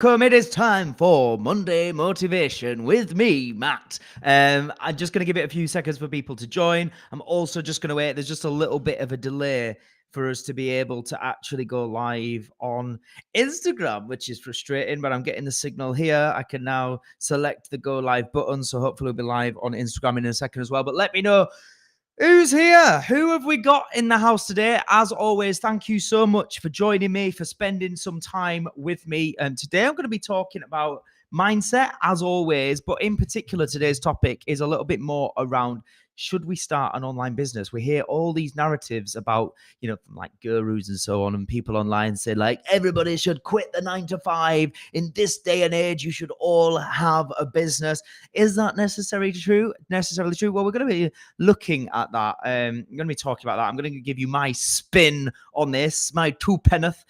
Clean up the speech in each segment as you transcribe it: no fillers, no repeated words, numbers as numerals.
Welcome. It is time for Monday Motivation with me, Matt. I'm just going to give it a few seconds for people to join. I'm also just going to wait. There's just a little bit of a delay for us to be able to actually go live on Instagram, which is frustrating, but I'm getting the signal here. I can now select the go live button. So hopefully we'll be live on Instagram in a second as well. But let me know who's here? Who have we got in the house today? As always, thank you so much for joining me, for spending some time with me. And today I'm going to be talking about mindset, as always, but in particular, today's topic is a little bit more around should we start an online business? We hear all these narratives about, from like gurus and so on, and people online say like everybody should quit the 9 to 5 in this day and age. You should all have a business. Is that necessarily true? Well, we're going to be looking at that. I'm going to be talking about that. I'm going to give you my spin on this, my two penneth,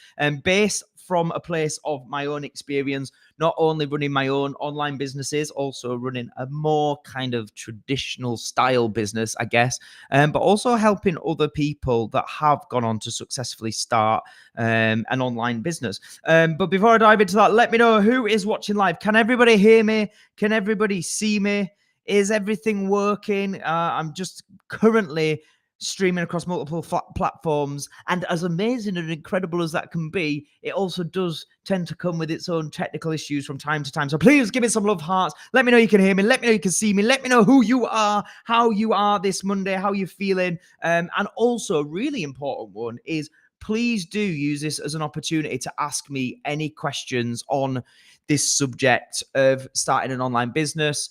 based from a place of my own experience, not only running my own online businesses, also running a more kind of traditional style business, I guess, but also helping other people that have gone on to successfully start an online business. But before I dive into that, let me know who is watching live. Can everybody hear me? Can everybody see me? Is everything working? I'm just currently streaming across multiple platforms, and as amazing and incredible as that can be, it also does tend to come with its own technical issues from time to time. So please give me some love hearts. Let me know you can hear me. Let me know you can see me. Let me know who you are, how you are this Monday, how you're feeling. And also a really important one is please do use this as an opportunity to ask me any questions on this subject of starting an online business,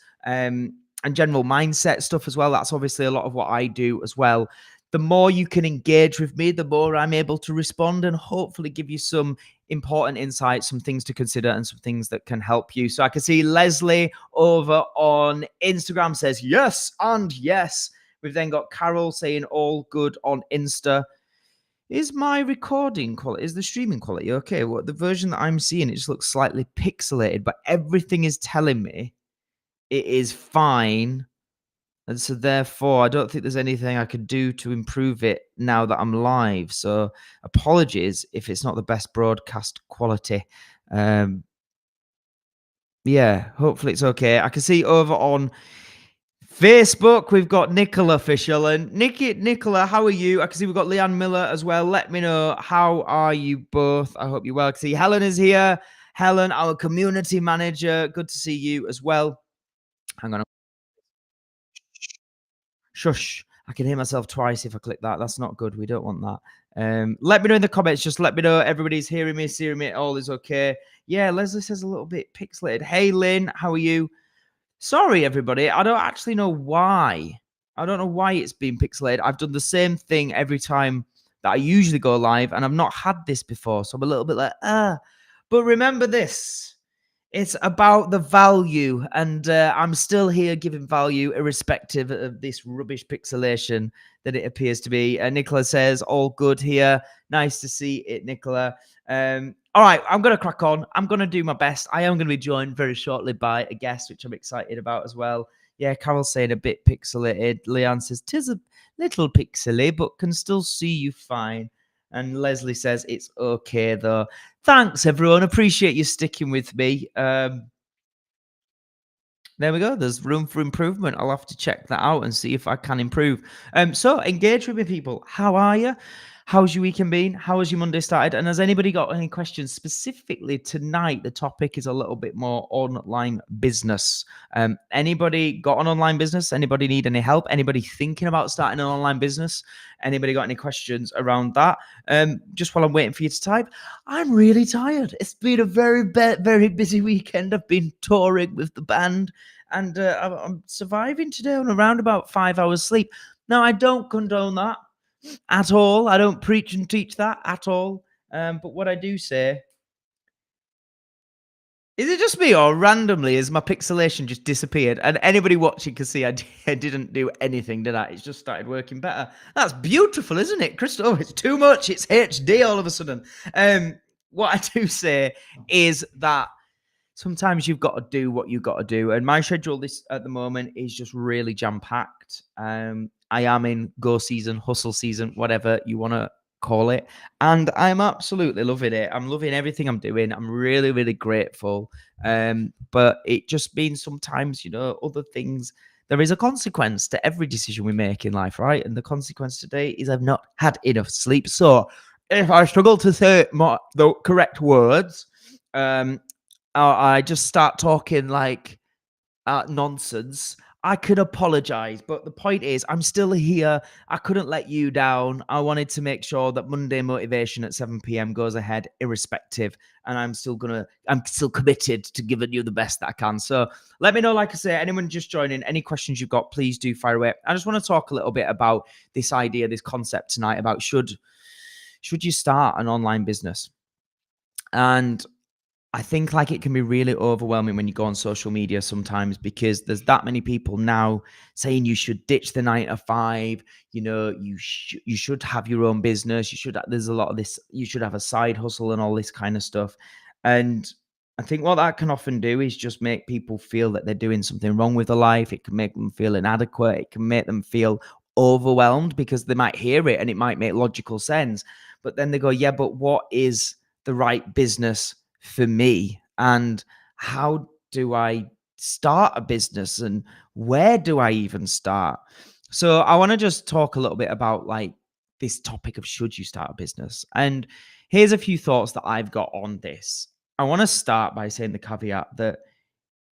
and general mindset stuff as well. That's obviously a lot of what I do as well. The more you can engage with me, the more I'm able to respond and hopefully give you some important insights, some things to consider, and some things that can help you. So I can see Leslie over on Instagram says yes and yes. We've then got Carol saying all good on Insta. Is my recording quality, is the streaming quality okay? Well, the version that I'm seeing, it just looks slightly pixelated, but everything is telling me it is fine. And so therefore, I don't think there's anything I could do to improve it now that I'm live. So apologies if it's not the best broadcast quality. Yeah, hopefully it's okay. I can see over on Facebook, we've got Nicola Official. And Nicola, how are you? I can see we've got Leanne Miller as well. Let me know, how are you both? I hope you're well. I can see Helen is here. Helen, our community manager. Good to see you as well. Hang on. Shush. I can hear myself twice if I click that. That's not good. We don't want that. Let me know in the comments. Just let me know everybody's hearing me, seeing me. All is okay. Yeah, Leslie says a little bit pixelated. Hey, Lynn, how are you? Sorry, everybody. I don't actually know why. I don't know why it's been pixelated. I've done the same thing every time that I usually go live, and I've not had this before. So I'm a little bit like, But remember this. It's about the value, and I'm still here giving value irrespective of this rubbish pixelation that it appears to be. Nicola says, all good here. Nice to see it, Nicola. All right, I'm going to crack on. I'm going to do my best. I am going to be joined very shortly by a guest, which I'm excited about as well. Yeah, Carol's saying a bit pixelated. Leanne says, 'tis a little pixely, but can still see you fine. And Leslie says, it's okay, though. Thanks, everyone. Appreciate you sticking with me. There we go. There's room for improvement. I'll have to check that out and see if I can improve. So engage with me, people. How are you? How's your weekend been? How has your Monday started? And has anybody got any questions specifically tonight? The topic is a little bit more online business. Anybody got an online business? Anybody need any help? Anybody thinking about starting an online business? Anybody got any questions around that? Just while I'm waiting for you to type, I'm really tired. It's been a very busy weekend. I've been touring with the band, and I'm surviving today on around about 5 hours sleep. Now, I don't condone that at all. I don't preach and teach that at all. But what I do say, is it just me, or randomly has my pixelation just disappeared? And anybody watching can see I didn't do anything, did I? It's just started working better. That's beautiful, isn't it, Crystal? Oh, it's too much. It's HD all of a sudden. What I do say is that sometimes you've got to do what you've got to do. And my schedule this at the moment is just really jam-packed. I am in go season, hustle season, whatever you want to call it. And I'm absolutely loving it. I'm loving everything I'm doing. I'm really, really grateful. But it just means sometimes, other things, there is a consequence to every decision we make in life, right? And the consequence today is I've not had enough sleep. So if I struggle to say the correct words, um, I just start talking like nonsense, I could apologize. But the point is, I'm still here. I couldn't let you down. I wanted to make sure that Monday Motivation at 7 p.m. goes ahead, irrespective. And I'm still committed to giving you the best that I can. So let me know, like I say, anyone just joining, any questions you've got, please do fire away. I just want to talk a little bit about this idea, this concept tonight about should you start an online business? And I think like it can be really overwhelming when you go on social media sometimes because there's that many people now saying you should ditch the 9 to 5. You should have your own business. There's a lot of this. You should have a side hustle and all this kind of stuff. And I think what that can often do is just make people feel that they're doing something wrong with their life. It can make them feel inadequate. It can make them feel overwhelmed because they might hear it and it might make logical sense. But then they go, yeah, but what is the right business for me? And how do I start a business? And where do I even start? So I want to just talk a little bit about like this topic of should you start a business? And here's a few thoughts that I've got on this. I want to start by saying the caveat that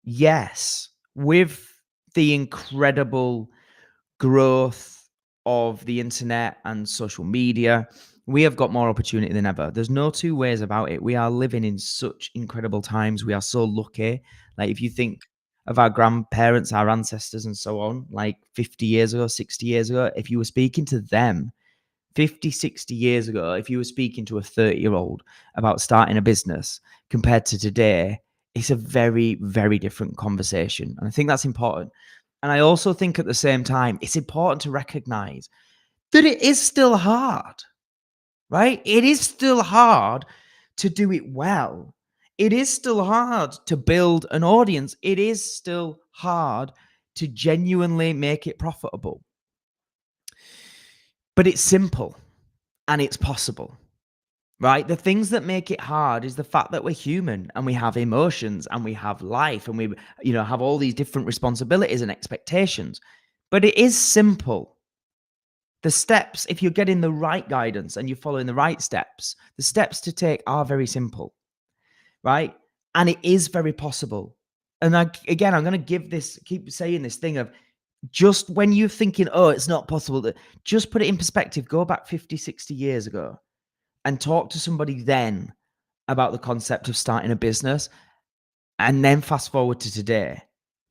yes, with the incredible growth of the internet and social media, we have got more opportunity than ever. There's no two ways about it. We are living in such incredible times. We are so lucky. Like, if you think of our grandparents, our ancestors, and so on, like 50 years ago, 60 years ago, if you were speaking to them 50, 60 years ago, if you were speaking to a 30-year-old about starting a business compared to today, it's a very, very different conversation. And I think that's important. And I also think at the same time, it's important to recognize that it is still hard, right? It is still hard to do it well. It is still hard to build an audience. It is still hard to genuinely make it profitable. But it's simple and it's possible. Right? The things that make it hard is the fact that we're human and we have emotions and we have life and we, have all these different responsibilities and expectations. But it is simple. The steps, if you're getting the right guidance and you're following the right steps, the steps to take are very simple, right? And it is very possible. And I'm going to keep saying this thing of just when you're thinking, oh, it's not possible, just put it in perspective. Go back 50, 60 years ago and talk to somebody then about the concept of starting a business, and then fast forward to today.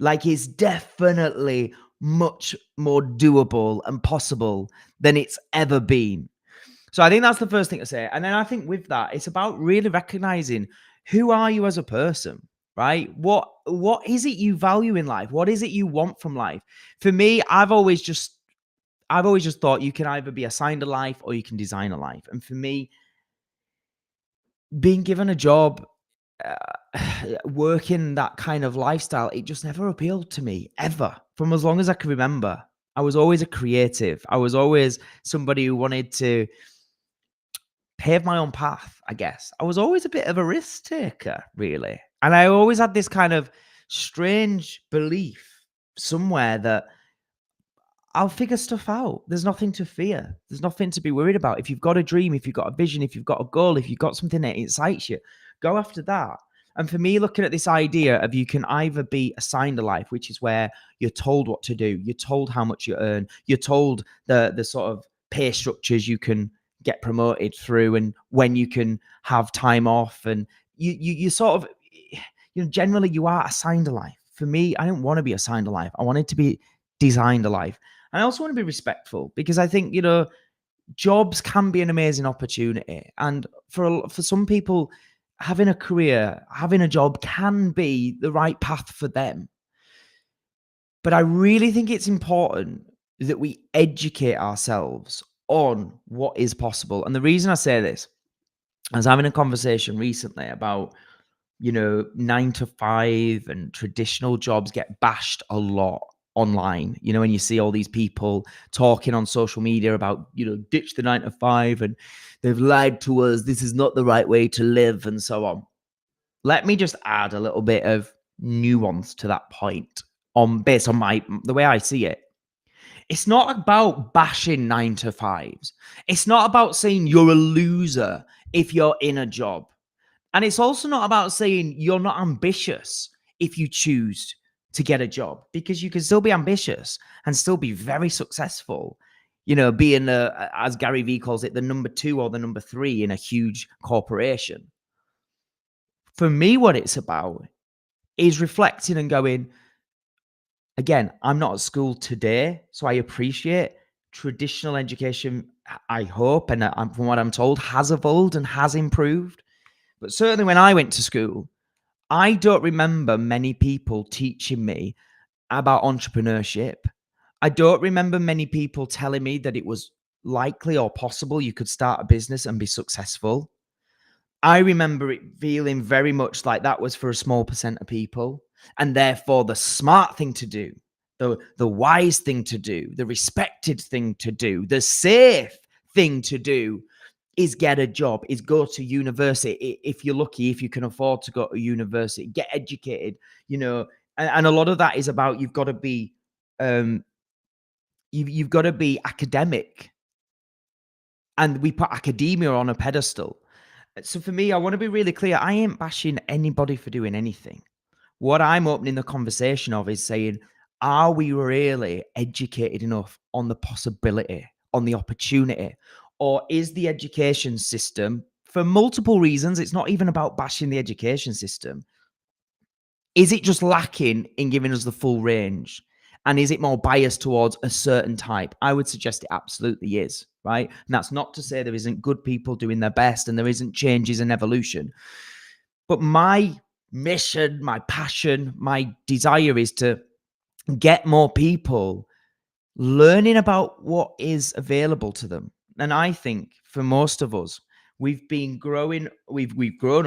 Like, it's definitely much more doable and possible than it's ever been. So I think that's the first thing to say. And then I think with that, it's about really recognizing, who are you as a person, right? What is it you value in life? What is it you want from life? For me, I've always just thought you can either be assigned a life or you can design a life. And for me, being given a job, working that kind of lifestyle, it just never appealed to me, ever. From as long as I can remember, I was always a creative. I was always somebody who wanted to pave my own path, I guess. I was always a bit of a risk taker, really. And I always had this kind of strange belief somewhere that I'll figure stuff out. There's nothing to fear. There's nothing to be worried about. If you've got a dream, if you've got a vision, if you've got a goal, if you've got something that excites you, go after that. And for me, looking at this idea of you can either be assigned a life, which is where you're told what to do, you're told how much you earn, you're told the sort of pay structures you can get promoted through, and when you can have time off, and you sort of, generally you are assigned a life. For me, I didn't want to be assigned a life. I wanted to be designed a life. I also want to be respectful, because I think, jobs can be an amazing opportunity. And for some people, having a career, having a job can be the right path for them. But I really think it's important that we educate ourselves on what is possible. And the reason I say this, I was having a conversation recently about, 9 to 5 and traditional jobs get bashed a lot. online, you know, when you see all these people talking on social media about, you know, ditch the 9 to 5 and they've lied to us, this is not the right way to live and so on. Let me just add a little bit of nuance to that point on based on the way I see it. It's not about bashing 9 to 5s. It's not about saying you're a loser if you're in a job. And it's also not about saying you're not ambitious if you choose to get a job, because you can still be ambitious and still be very successful. You know, being as Gary Vee calls it, the number 2 or the number 3 in a huge corporation. For me, what it's about is reflecting and going, again, I'm not at school today, so I appreciate traditional education, I hope, and from what I'm told, has evolved and has improved. But certainly when I went to school, I don't remember many people teaching me about entrepreneurship. I don't remember many people telling me that it was likely or possible you could start a business and be successful. I remember it feeling very much like that was for a small percent of people, and therefore the smart thing to do, the wise thing to do, the respected thing to do, the safe thing to do is get a job, is go to university. If you're lucky, if you can afford to go to university, get educated, you know, and a lot of that is about you've got to be you've got to be academic, and we put academia on a pedestal. So for me, I want to be really clear. I ain't bashing anybody for doing anything. What I'm opening the conversation of is saying, are we really educated enough on the possibility, on the opportunity? Or is the education system, for multiple reasons, it's not even about bashing the education system, is it just lacking in giving us the full range? And is it more biased towards a certain type? I would suggest it absolutely is, right? And that's not to say there isn't good people doing their best and there isn't changes and evolution. But my mission, my passion, my desire is to get more people learning about what is available to them. And I think for most of us, we've grown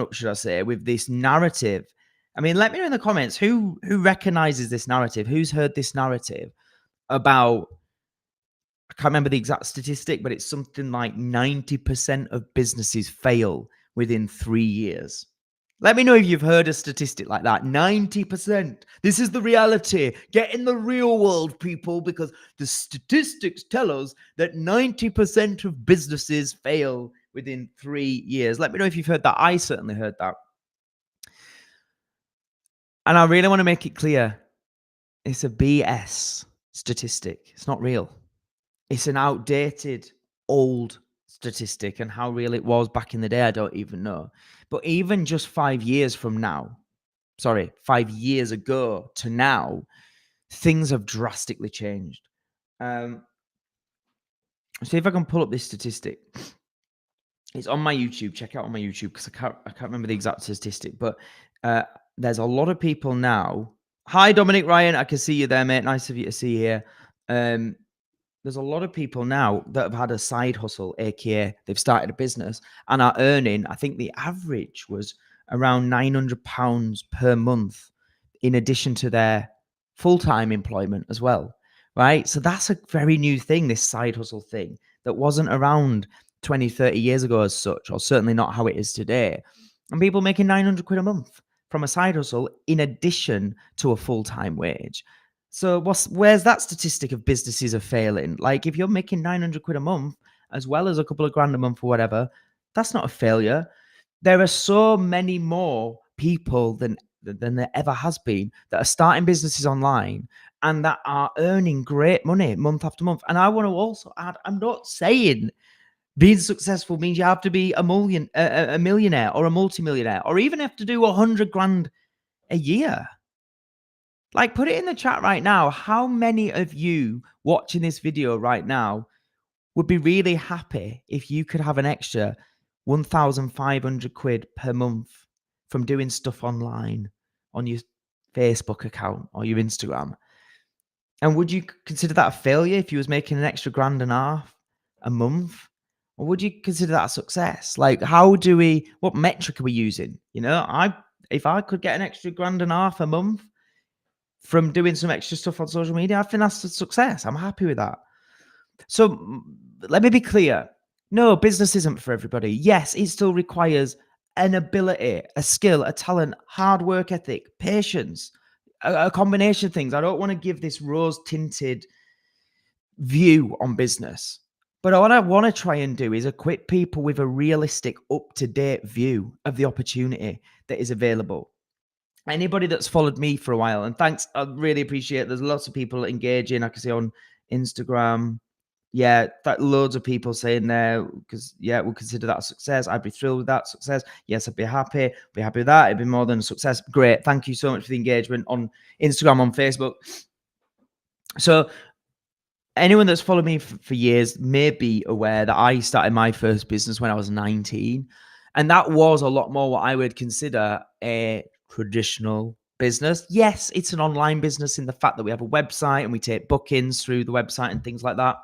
up, should I say, with this narrative. I mean, let me know in the comments who recognizes this narrative, who's heard this narrative about, I can't remember the exact statistic, but it's something like 90% of businesses fail within 3 years. Let me know if you've heard a statistic like that. 90%. This is the reality. Get in the real world, people, because the statistics tell us that 90% of businesses fail within 3 years. Let me know if you've heard that. I certainly heard that. And I really want to make it clear, it's a BS statistic. It's not real. It's an outdated, old statistic, and how real it was back in the day, I don't even know. But even just 5 years from now, 5 years ago to now, things have drastically changed. See if I can pull up this statistic. It's on my YouTube. Check it out on my YouTube because I can't remember the exact statistic, but there's a lot of people now. Hi, Dominic Ryan. I can see you there, mate. Nice of you to see you here. There's a lot of people now that have had a side hustle, aka they've started a business and are earning, I think the average was around £900 per month in addition to their full-time employment as well, right? So that's a very new thing, this side hustle thing that wasn't around 20, 30 years ago as such, or certainly not how it is today. And people making 900 quid a month from a side hustle in addition to a full-time wage. So where's that statistic of businesses are failing? Like if you're making 900 quid a month as well as a couple of grand a month or whatever, that's not a failure. There are so many more people than there ever has been that are starting businesses online and that are earning great money month after month. And I want to also add, I'm not saying being successful means you have to be a millionaire or a multimillionaire or even have to do 100 grand a year. Like, put it in the chat right now. How many of you watching this video right now would be really happy if you could have an extra 1,500 quid per month from doing stuff online on your Facebook account or your Instagram? And would you consider that a failure if you was making an extra grand and a half a month? Or would you consider that a success? Like, what metric are we using? You know, if I could get an extra grand and a half a month, from doing some extra stuff on social media, I think that's a success. I'm happy with that. So let me be clear. No, business isn't for everybody. Yes, it still requires an ability, a skill, a talent, hard work ethic, patience, a combination of things. I don't want to give this rose tinted view on business. But what I want to try and do is equip people with a realistic, up to date view of the opportunity that is available. Anybody that's followed me for a while, and thanks, I really appreciate it. There's lots of people engaging. I can see on Instagram. Yeah, that loads of people saying there, because yeah, we'll consider that a success. I'd be thrilled with that success. Yes, I'd be happy with that. It'd be more than a success. Great. Thank you so much for the engagement on Instagram, on Facebook. So anyone that's followed me for years may be aware that I started my first business when I was 19. And that was a lot more what I would consider a traditional business. Yes, it's an online business in the fact that we have a website and we take bookings through the website and things like that.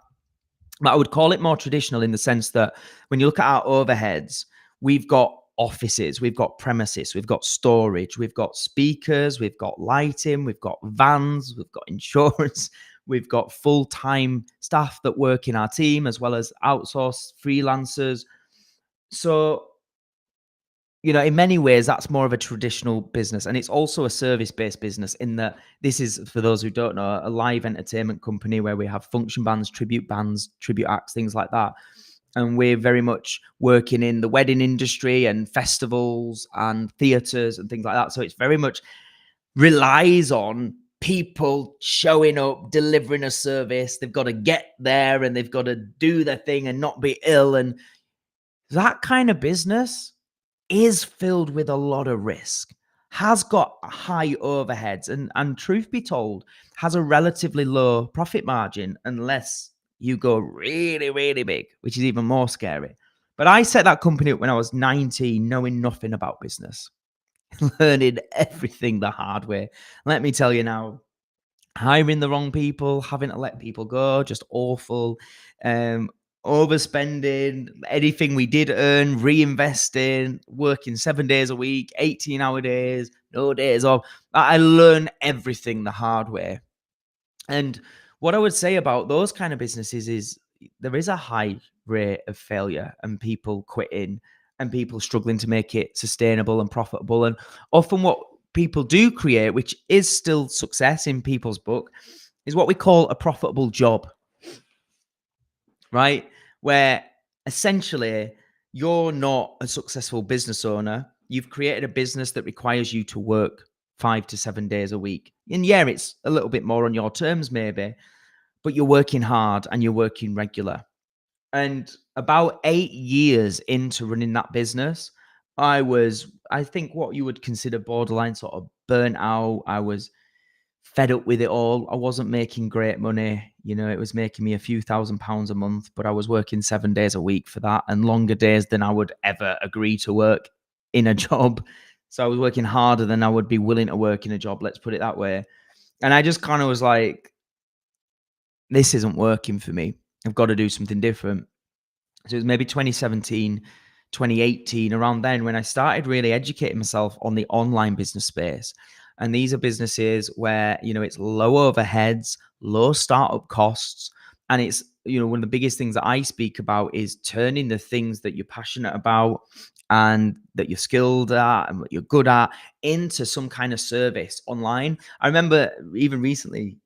But I would call it more traditional in the sense that when you look at our overheads, we've got offices, we've got premises, we've got storage, we've got speakers, we've got lighting, we've got vans, we've got insurance, we've got full-time staff that work in our team, as well as outsourced freelancers. So, in many ways, that's more of a traditional business. And it's also a service-based business in that this is, for those who don't know, a live entertainment company where we have function bands, tribute acts, things like that. And we're very much working in the wedding industry and festivals and theatres and things like that. So it's very much relies on people showing up, delivering a service. They've got to get there and they've got to do their thing and not be ill. And that kind of business is filled with a lot of risk, has got high overheads, and truth be told, has a relatively low profit margin unless you go really, really big, which is even more scary. But I set that company up when I was 19, knowing nothing about business, learning everything the hard way. Let me tell you now, hiring the wrong people, having to let people go, just awful. Overspending, anything we did earn, reinvesting, working 7 days a week, 18-hour days, no days off. I learned everything the hard way. And what I would say about those kind of businesses is there is a high rate of failure and people quitting and people struggling to make it sustainable and profitable. And often what people do create, which is still success in people's book, is what we call a profitable job, right? Where essentially you're not a successful business owner. You've created a business that requires you to work 5 to 7 days a week. And yeah, it's a little bit more on your terms maybe, but you're working hard and you're working regular. And about 8 years into running that business, I think what you would consider borderline sort of burnt out. I was fed up with it all. I wasn't making great money. It was making me a few £1,000s a month, but I was working 7 days a week for that and longer days than I would ever agree to work in a job. So I was working harder than I would be willing to work in a job. Let's put it that way. And I just kind of was like, this isn't working for me. I've got to do something different. So it was maybe 2017, 2018, around then when I started really educating myself on the online business space. And these are businesses where, it's low overheads, low startup costs. And it's, one of the biggest things that I speak about is turning the things that you're passionate about and that you're skilled at and what you're good at into some kind of service online. I remember even recently,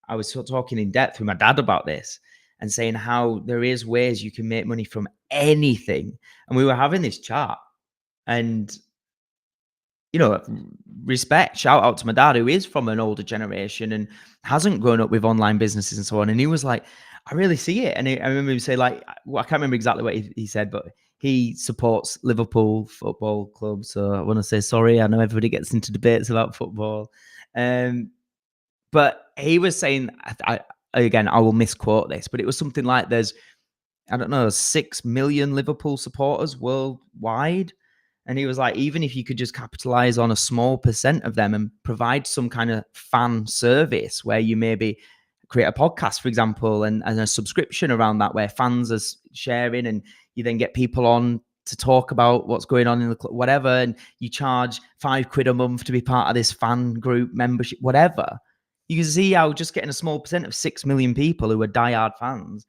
I was talking in depth with my dad about this and saying how there is ways you can make money from anything. And we were having this chat and, respect, shout out to my dad, who is from an older generation and hasn't grown up with online businesses and so on. And he was like, I really see it. And I remember him say, like, well, I can't remember exactly what he said, but he supports Liverpool Football Club. So I want to say sorry. I know everybody gets into debates about football. But he was saying, again, I will misquote this, but it was something like there's, I don't know, 6 million Liverpool supporters worldwide. And he was like, even if you could just capitalize on a small percent of them and provide some kind of fan service where you maybe create a podcast, for example, and a subscription around that where fans are sharing and you then get people on to talk about what's going on in the club, whatever, and you charge £5 a month to be part of this fan group membership, whatever, you can see how just getting a small percent of 6 million people who are diehard fans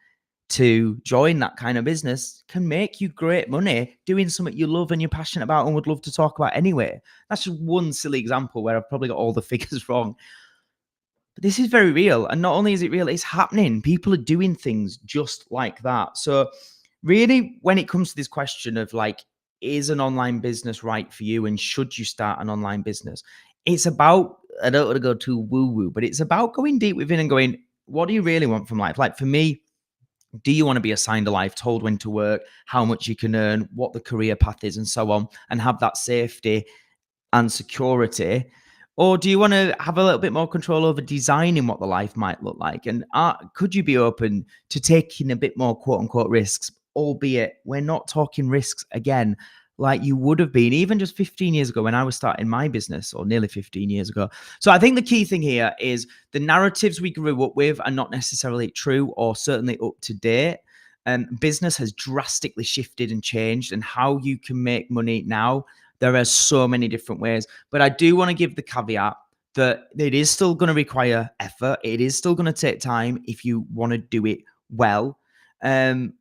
to join that kind of business can make you great money doing something you love and you're passionate about and would love to talk about anyway. That's just one silly example where I've probably got all the figures wrong. But this is very real. And not only is it real, it's happening. People are doing things just like that. So really, when it comes to this question of like, is an online business right for you and should you start an online business? It's about, I don't want to go too woo-woo, but it's about going deep within and going, what do you really want from life? Like for me, do you want to be assigned a life, told when to work, how much you can earn, what the career path is, and so on, and have that safety and security? Or do you want to have a little bit more control over designing what the life might look like? And could you be open to taking a bit more quote unquote risks, albeit we're not talking risks again like you would have been even just 15 years ago when I was starting my business, or nearly 15 years ago. So I think the key thing here is the narratives we grew up with are not necessarily true or certainly up to date. Business has drastically shifted and changed, and how you can make money now, there are so many different ways. But I do want to give the caveat that it is still going to require effort. It is still going to take time if you want to do it well. And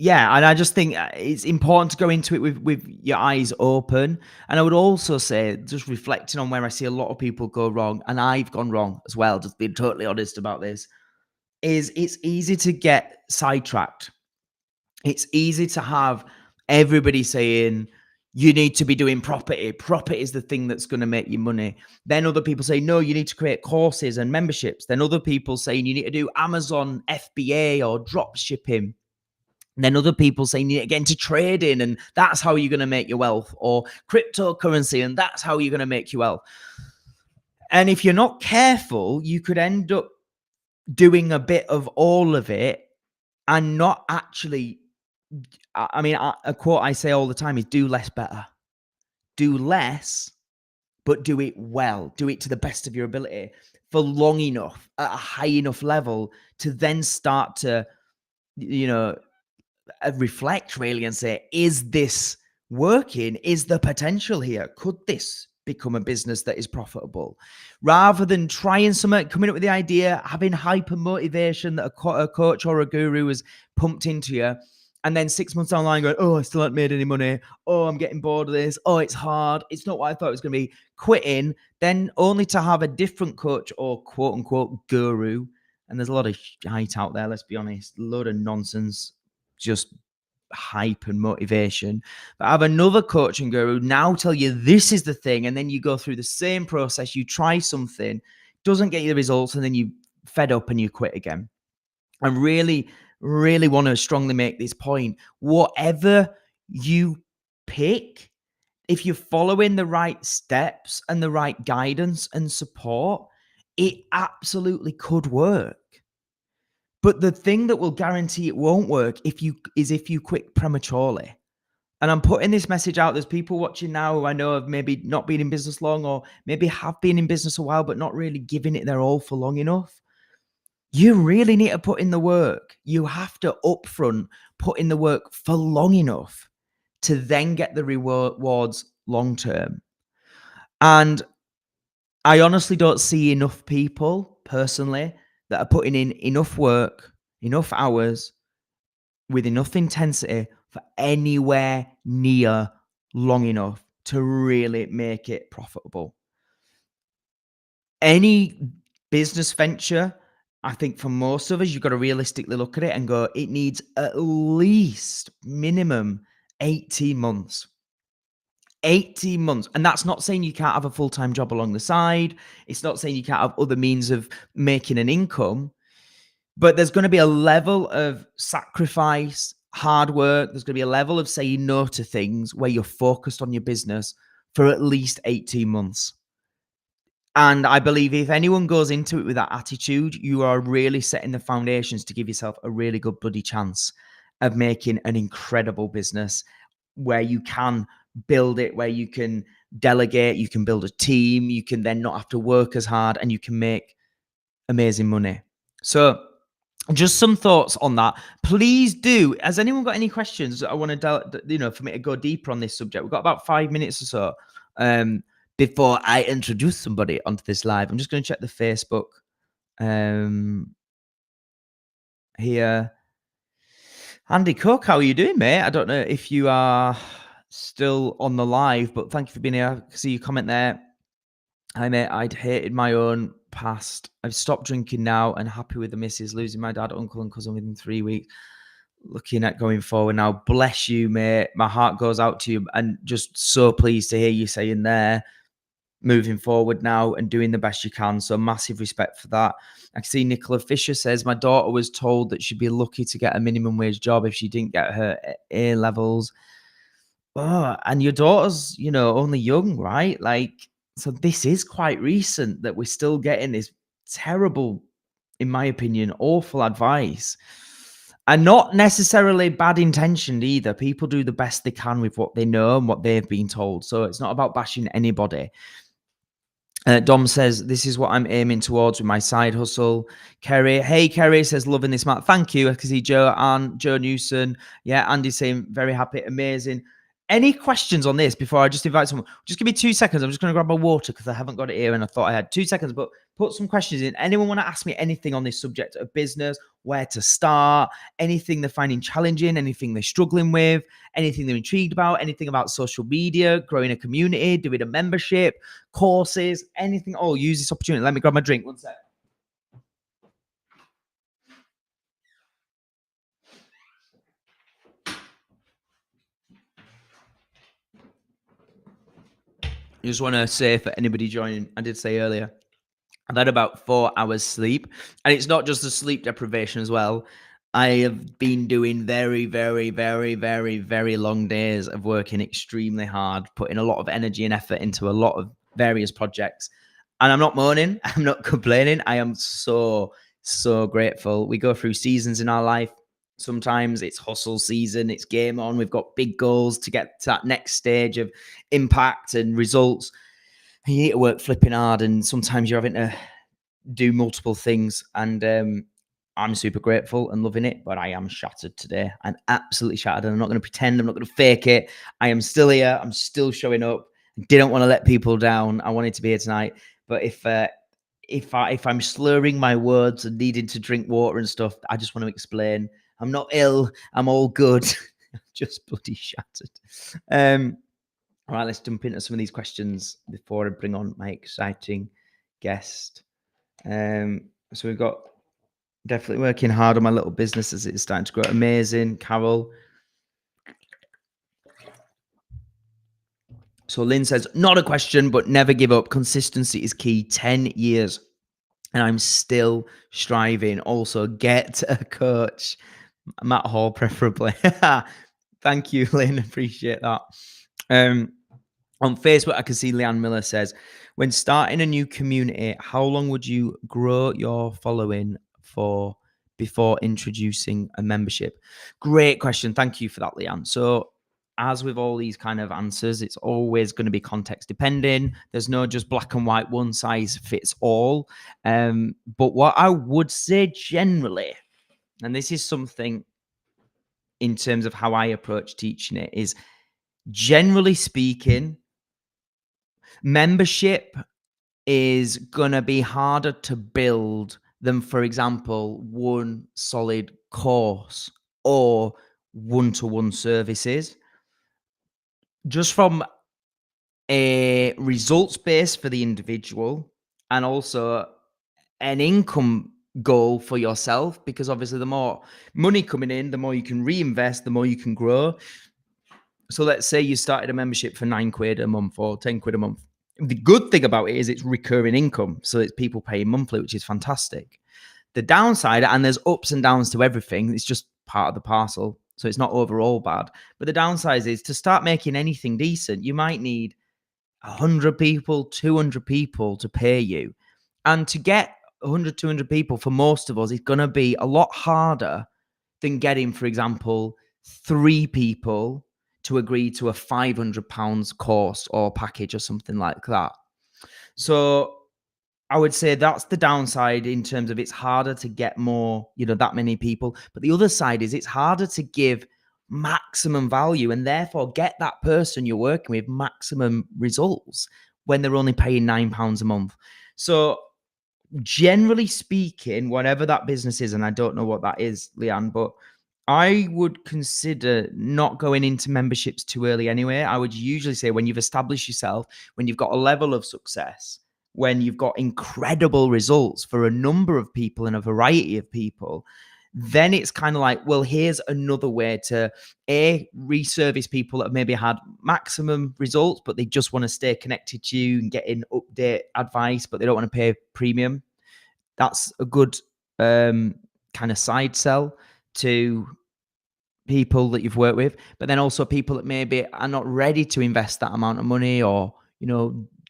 yeah, and I just think it's important to go into it with your eyes open. And I would also say, just reflecting on where I see a lot of people go wrong, and I've gone wrong as well, just being totally honest about this, is it's easy to get sidetracked. It's easy to have everybody saying, you need to be doing property. Property is the thing that's going to make you money. Then other people say, no, you need to create courses and memberships. Then other people saying you need to do Amazon FBA or drop shipping. And then other people saying you need to get into trading and that's how you're going to make your wealth, or cryptocurrency and that's how you're going to make your wealth. And if you're not careful, you could end up doing a bit of all of it and not actually, I mean, a quote I say all the time is do less better. Do less, but do it well. Do it to the best of your ability for long enough at a high enough level to then start to, reflect really and say, is this working? Is the potential here? Could this become a business that is profitable? Rather than trying something, coming up with the idea, having hyper motivation that a coach or a guru has pumped into you, and then 6 months down the line going, oh, I still haven't made any money. Oh, I'm getting bored of this. Oh, it's hard. It's not what I thought it was going to be. Quitting, then only to have a different coach or quote unquote guru. And there's a lot of shite out there, let's be honest. A load of nonsense, just hype and motivation. But have another coaching guru now tell you this is the thing. And then you go through the same process. You try something, doesn't get you the results, and then you fed up and you quit again. And really want to strongly make this point. Whatever you pick, if you're following the right steps and the right guidance and support, it absolutely could work. But the thing that will guarantee it won't work if you quit prematurely. And I'm putting this message out. There's people watching now who I know have maybe not been in business long, or maybe have been in business a while, but not really giving it their all for long enough. You really need to put in the work. You have to upfront put in the work for long enough to then get the rewards long term. And I honestly don't see enough people personally that are putting in enough work, enough hours, with enough intensity for anywhere near long enough to really make it profitable. Any business venture, I think for most of us, you've got to realistically look at it and go, it needs at least minimum 18 months. 18 months. And that's not saying you can't have a full-time job along the side. It's not saying you can't have other means of making an income. But there's going to be a level of sacrifice, hard work. There's going to be a level of saying no to things where you're focused on your business for at least 18 months. And I believe if anyone goes into it with that attitude, you are really setting the foundations to give yourself a really good bloody chance of making an incredible business where you can build it, where you can delegate, you can build a team, you can then not have to work as hard, and you can make amazing money. So just some thoughts on that. Please do. Has anyone got any questions? I want to, for me to go deeper on this subject. We've got about 5 minutes or so before I introduce somebody onto this live. I'm just going to check the Facebook here. Andy Cook, how are you doing, mate? I don't know if you are still on the live, but thank you for being here. I see your comment there. Hi, mate. I'd hated my own past. I've stopped drinking now and happy with the missus, losing my dad, uncle, and cousin within 3 weeks. Looking at going forward now. Bless you, mate. My heart goes out to you, and just so pleased to hear you saying there, moving forward now and doing the best you can. So massive respect for that. I can see Nicola Fisher says, my daughter was told that she'd be lucky to get a minimum wage job if she didn't get her A levels. Oh, and your daughter's, only young, right? Like, so this is quite recent that we're still getting this terrible, in my opinion, awful advice. And not necessarily bad intentioned either. People do the best they can with what they know and what they've been told. So it's not about bashing anybody. Dom says, this is what I'm aiming towards with my side hustle. Kerry, hey, Kerry says, loving this, Matt. Thank you. I can see Joe and Joe Newson. Yeah, Andy saying, very happy, amazing. Any questions on this before I just invite someone? Just give me 2 seconds. I'm just going to grab my water because I haven't got it here and I thought I had 2 seconds, but put some questions in. Anyone want to ask me anything on this subject of business, where to start, anything they're finding challenging, anything they're struggling with, anything they're intrigued about, anything about social media, growing a community, doing a membership, courses, anything. Oh, use this opportunity. Let me grab my drink. One sec. I just want to say for anybody joining, I did say earlier, I've had about 4 hours sleep, and it's not just the sleep deprivation as well. I have been doing very, very, very, very, very long days of working extremely hard, putting a lot of energy and effort into a lot of various projects. And I'm not moaning, I'm not complaining. I am so, so grateful. We go through seasons in our life. Sometimes it's hustle season, it's game on. We've got big goals to get to that next stage of impact and results. And you need to work flipping hard, and sometimes you're having to do multiple things. And I'm super grateful and loving it, but I am shattered today. I'm absolutely shattered, and I'm not going to pretend. I'm not going to fake it. I am still here. I'm still showing up. I didn't want to let people down. I wanted to be here tonight, but if I'm slurring my words and needing to drink water and stuff, I just want to explain. I'm not ill. I'm all good. I'm just bloody shattered. All right, let's jump into some of these questions before I bring on my exciting guest. So we've got definitely working hard on my little business as it's starting to grow. Amazing, Carol. So Lynn says, not a question, but never give up. Consistency is key. 10 years. And I'm still striving. Also, get a coach. Matt Hall, preferably. Thank you, Lynn. Appreciate that. On Facebook, I can see Leanne Miller says, when starting a new community, how long would you grow your following for before introducing a membership? Great question. Thank you for that, Leanne. So as with all these kind of answers, it's always going to be context depending. There's no just black and white, one size fits all. But what I would say generally, and this is something in terms of how I approach teaching it, is generally speaking, membership is going to be harder to build than, for example, one solid course or one-to-one services. Just from a results base for the individual and also an income goal for yourself, because obviously the more money coming in, the more you can reinvest, the more you can grow. So let's say you started a membership for £9 a month or £10 a month. The good thing about it is it's recurring income. So it's people paying monthly, which is fantastic. The downside, and there's ups and downs to everything, it's just part of the parcel. So it's not overall bad. But the downside is to start making anything decent, you might need 100 people, 200 people to pay you. And to get 100, 200 people for most of us is going to be a lot harder than getting, for example, 3 people to agree to a £500 course or package or something like that. So I would say that's the downside in terms of it's harder to get more, that many people. But the other side is it's harder to give maximum value and therefore get that person you're working with maximum results when they're only paying £9 a month. So generally speaking, whatever that business is, and I don't know what that is, Leanne, but I would consider not going into memberships too early anyway. I would usually say when you've established yourself, when you've got a level of success, when you've got incredible results for a number of people and a variety of people, then it's kind of like, well, here's another way to reservice people that have maybe had maximum results, but they just want to stay connected to you and get in update advice, but they don't want to pay premium. That's a good kind of side sell to people that you've worked with, but then also people that maybe are not ready to invest that amount of money or,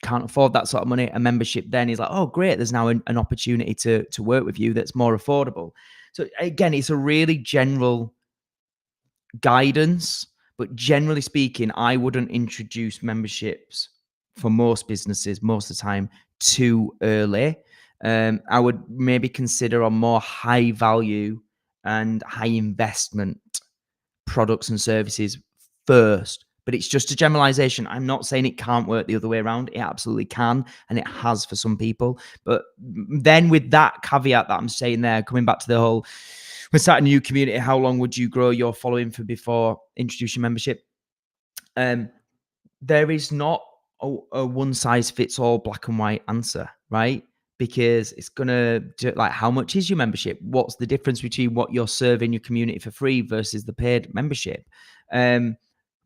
can't afford that sort of money. A membership then is like, oh, great, there's now an opportunity to work with you that's more affordable. So again, it's a really general guidance, but generally speaking, I wouldn't introduce memberships for most businesses most of the time too early. I would maybe consider a more high value and high investment products and services first. But it's just a generalization. I'm not saying it can't work the other way around. It absolutely can, and it has for some people. But then with that caveat that I'm saying there, coming back to the whole, we're starting a new community, how long would you grow your following for before introducing membership? There is not a one size fits all black and white answer, right? Because it's gonna do, like, how much is your membership? What's the difference between what you're serving your community for free versus the paid membership?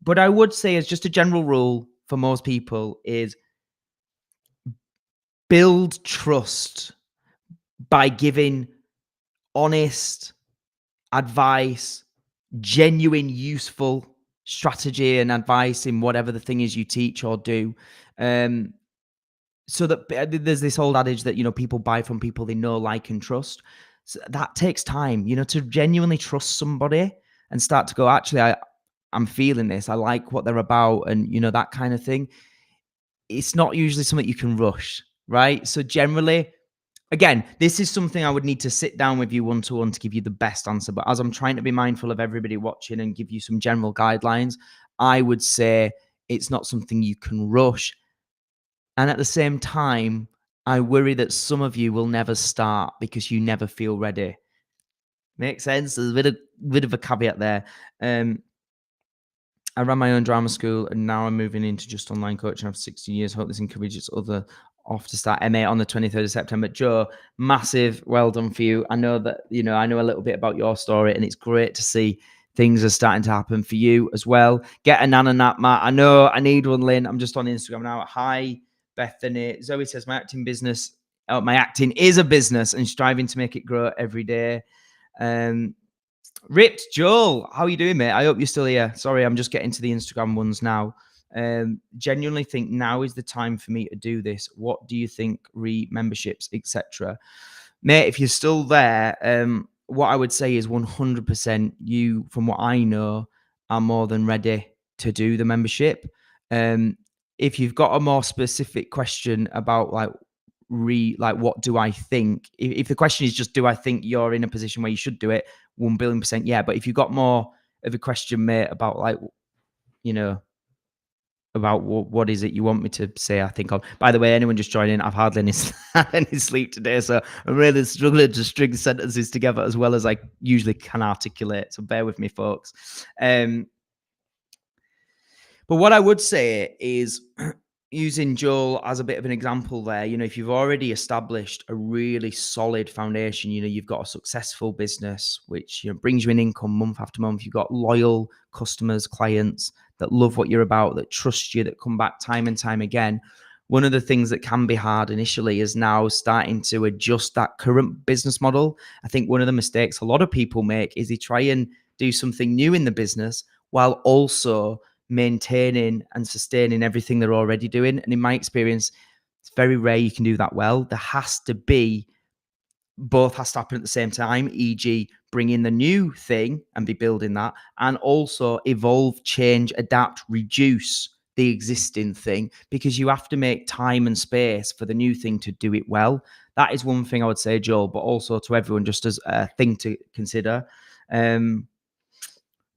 But I would say, as just a general rule for most people, is build trust by giving honest advice, genuine, useful strategy and advice in whatever the thing is you teach or do. So that there's this old adage that, people buy from people they know, like, and trust. So that takes time, to genuinely trust somebody and start to go, actually, I'm feeling this. I like what they're about. And, that kind of thing. It's not usually something you can rush, right? So generally, again, this is something I would need to sit down with you one-to-one to give you the best answer. But as I'm trying to be mindful of everybody watching and give you some general guidelines, I would say it's not something you can rush. And at the same time, I worry that some of you will never start because you never feel ready. Makes sense? There's a bit of a caveat there. I ran my own drama school and now I'm moving into just online coaching after 16 years. Hope this encourages other off to start MA on the 23rd of September. Joe, massive well done for you. I know that, I know a little bit about your story and it's great to see things are starting to happen for you as well. Get a nana nap, Matt. I know I need one, Lynn. I'm just on Instagram now. Hi, Bethany. Zoe says, my acting is a business and striving to make it grow every day. Ripped Joel, how are you doing, mate? I hope you're still here. Sorry, I'm just getting to the Instagram ones now. Genuinely think now is the time for me to do this. What do you think? Memberships, etc. Mate, if you're still there, what I would say is 100% you, from what I know, are more than ready to do the membership. If you've got a more specific question about like what do I think? If the question is just do I think you're in a position where you should do it, 1 billion percent, yeah. But if you've got more of a question, mate, about like, about what is it you want me to say, I think on. By the way, anyone just joining, I've hardly any sleep today, so I'm really struggling to string sentences together as well as I usually can articulate. So bear with me, folks. But what I would say is, using Joel as a bit of an example there, if you've already established a really solid foundation, you've got a successful business, which brings you an income month after month. You've got loyal customers, clients that love what you're about, that trust you, that come back time and time again. One of the things that can be hard initially is now starting to adjust that current business model. I think one of the mistakes a lot of people make is they try and do something new in the business while also maintaining and sustaining everything they're already doing. And in my experience, it's very rare you can do that well. There has to be, both has to happen at the same time, e.g. bring in the new thing and be building that, and also evolve, change, adapt, reduce the existing thing, because you have to make time and space for the new thing to do it well. That is one thing I would say, Joel, but also to everyone, just as a thing to consider.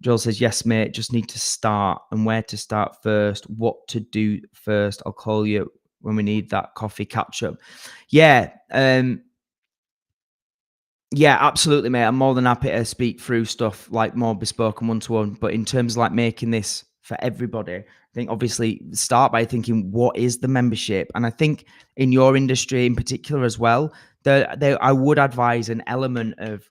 Joel says, yes, mate, just need to start, and where to start first, what to do first. I'll call you when we need that coffee catch up. Yeah. Yeah, absolutely, mate. I'm more than happy to speak through stuff like more bespoke and one-to-one. But in terms of like making this for everybody, I think obviously start by thinking, what is the membership? And I think in your industry in particular as well, I would advise an element of,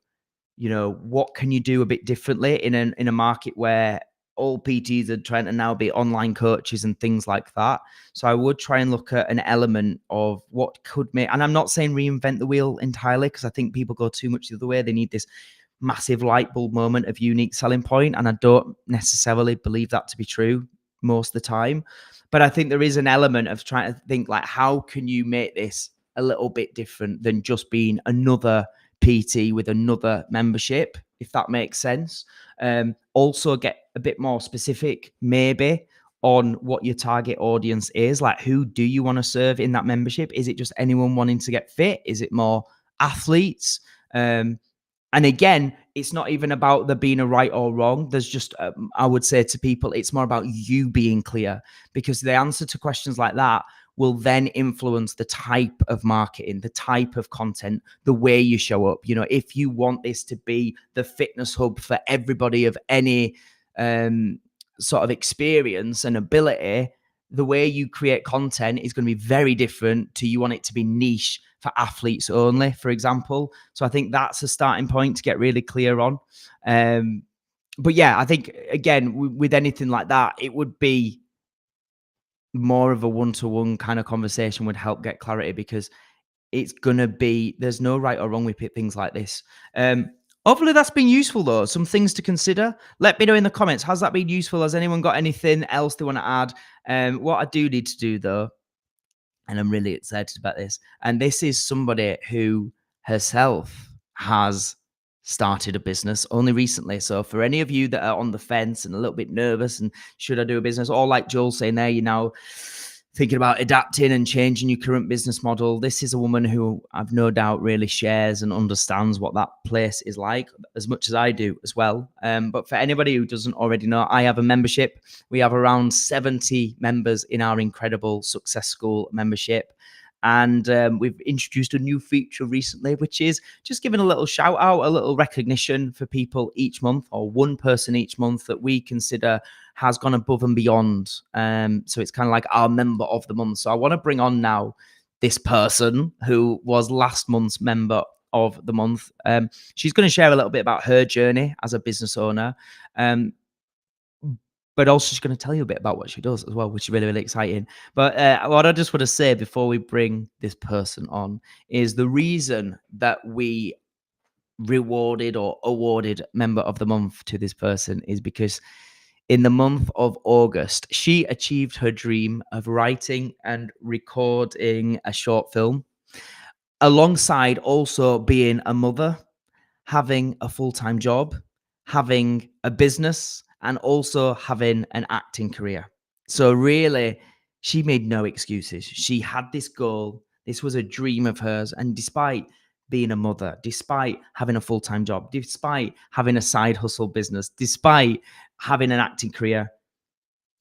what can you do a bit differently in a market where all PTs are trying to now be online coaches and things like that. So I would try and look at an element of what could make, and I'm not saying reinvent the wheel entirely, because I think people go too much the other way. They need this massive light bulb moment of unique selling point, and I don't necessarily believe that to be true most of the time. But I think there is an element of trying to think like, how can you make this a little bit different than just being another PT with another membership, if that makes sense. Also get a bit more specific, maybe, on what your target audience is. Like, who do you want to serve in that membership? Is it just anyone wanting to get fit? Is it more athletes? And again, it's not even about there being a right or wrong. There's just, I would say to people, it's more about you being clear, because the answer to questions like that will then influence the type of marketing, the type of content, the way you show up. If you want this to be the fitness hub for everybody of any sort of experience and ability, the way you create content is going to be very different to you want it to be niche for athletes only, for example. So I think that's a starting point to get really clear on. But yeah, I think, again, with anything like that, it would be more of a one-to-one kind of conversation would help get clarity, because it's going to be, there's no right or wrong with things like this. Hopefully that's been useful, though. Some things to consider. Let me know in the comments. Has that been useful? Has anyone got anything else they want to add? What I do need to do, though, and I'm really excited about this, and this is somebody who herself has started a business only recently. So for any of you that are on the fence and a little bit nervous and should I do a business, or like Joel saying there, you're now thinking about adapting and changing your current business model, this is a woman who I've no doubt really shares and understands what that place is like as much as I do as well. But for anybody who doesn't already know, I have a membership. We have around 70 members in our incredible Success School membership. And we've introduced a new feature recently, which is just giving a little shout out, a little recognition for people each month, or one person each month that we consider has gone above and beyond. So it's kind of like our member of the month. So I want to bring on now this person who was last month's member of the month. She's going to share a little bit about her journey as a business owner. But also she's going to tell you a bit about what she does as well, which is really, really exciting. But what I just want to say before we bring this person on is the reason that we rewarded or awarded member of the month to this person is because in the month of August, she achieved her dream of writing and recording a short film, alongside also being a mother, having a full-time job, having a business, and also having an acting career. So really, she made no excuses. She had this goal. This was a dream of hers. And despite being a mother, despite having a full-time job, despite having a side hustle business, despite having an acting career,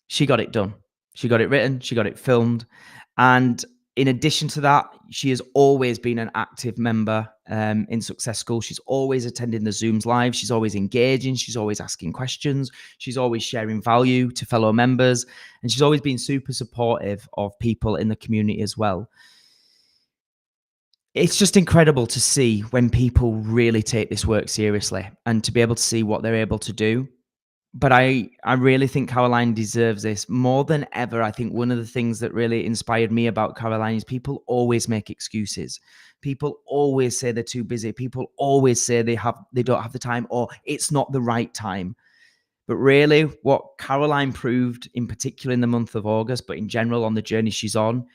she got it done. She got it written, she got it filmed. And in addition to that, she has always been an active member in Success School. She's always attending the Zooms live. She's always engaging. She's always asking questions. She's always sharing value to fellow members. And she's always been super supportive of people in the community as well. It's just incredible to see when people really take this work seriously and to be able to see what they're able to do. But I really think Caroline deserves this more than ever. I think one of the things that really inspired me about Caroline is people always make excuses. People always say they're too busy. People always say they don't have the time, or it's not the right time. But really, what Caroline proved, in particular in the month of August, but in general on the journey she's on,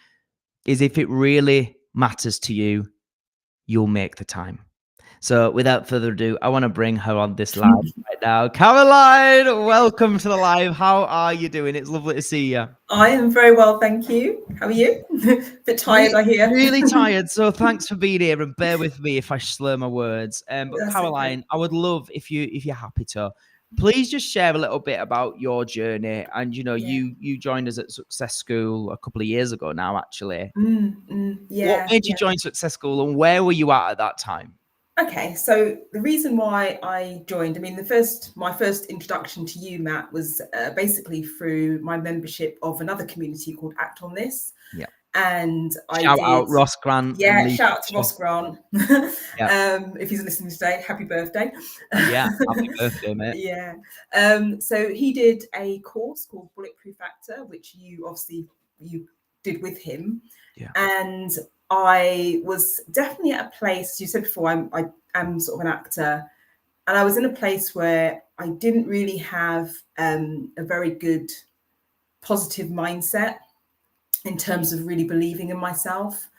is if it really matters to you, you'll make the time. So without further ado, I want to bring her on this live right now. Caroline, welcome to the live. How are you doing? It's lovely to see you. I am very well, thank you. How are you? Bit tired, I hear. Really tired. So thanks for being here, and bear with me if I slur my words. But That's Caroline, okay. I would love if you're happy to, please just share a little bit about your journey. And Yeah. you joined us at Success School a couple of years ago now, actually. What Yeah, made you yeah. join Success School, and where were you at that time? Okay, so the reason why I joined, I mean, my first introduction to you, Matt, was basically through my membership of another community called Act on This. Yeah. And I Shout did, out Ross Grant and yeah, Lee shout out to Fletcher. Ross Grant. Yeah. If he's listening today, happy birthday. Yeah. Happy birthday, mate. Yeah. So he did a course called Bulletproof Actor, which you did with him. Yeah. And I was definitely at a place, you said before, I am sort of an actor, and I was in a place where I didn't really have a very good positive mindset in terms of really believing in myself.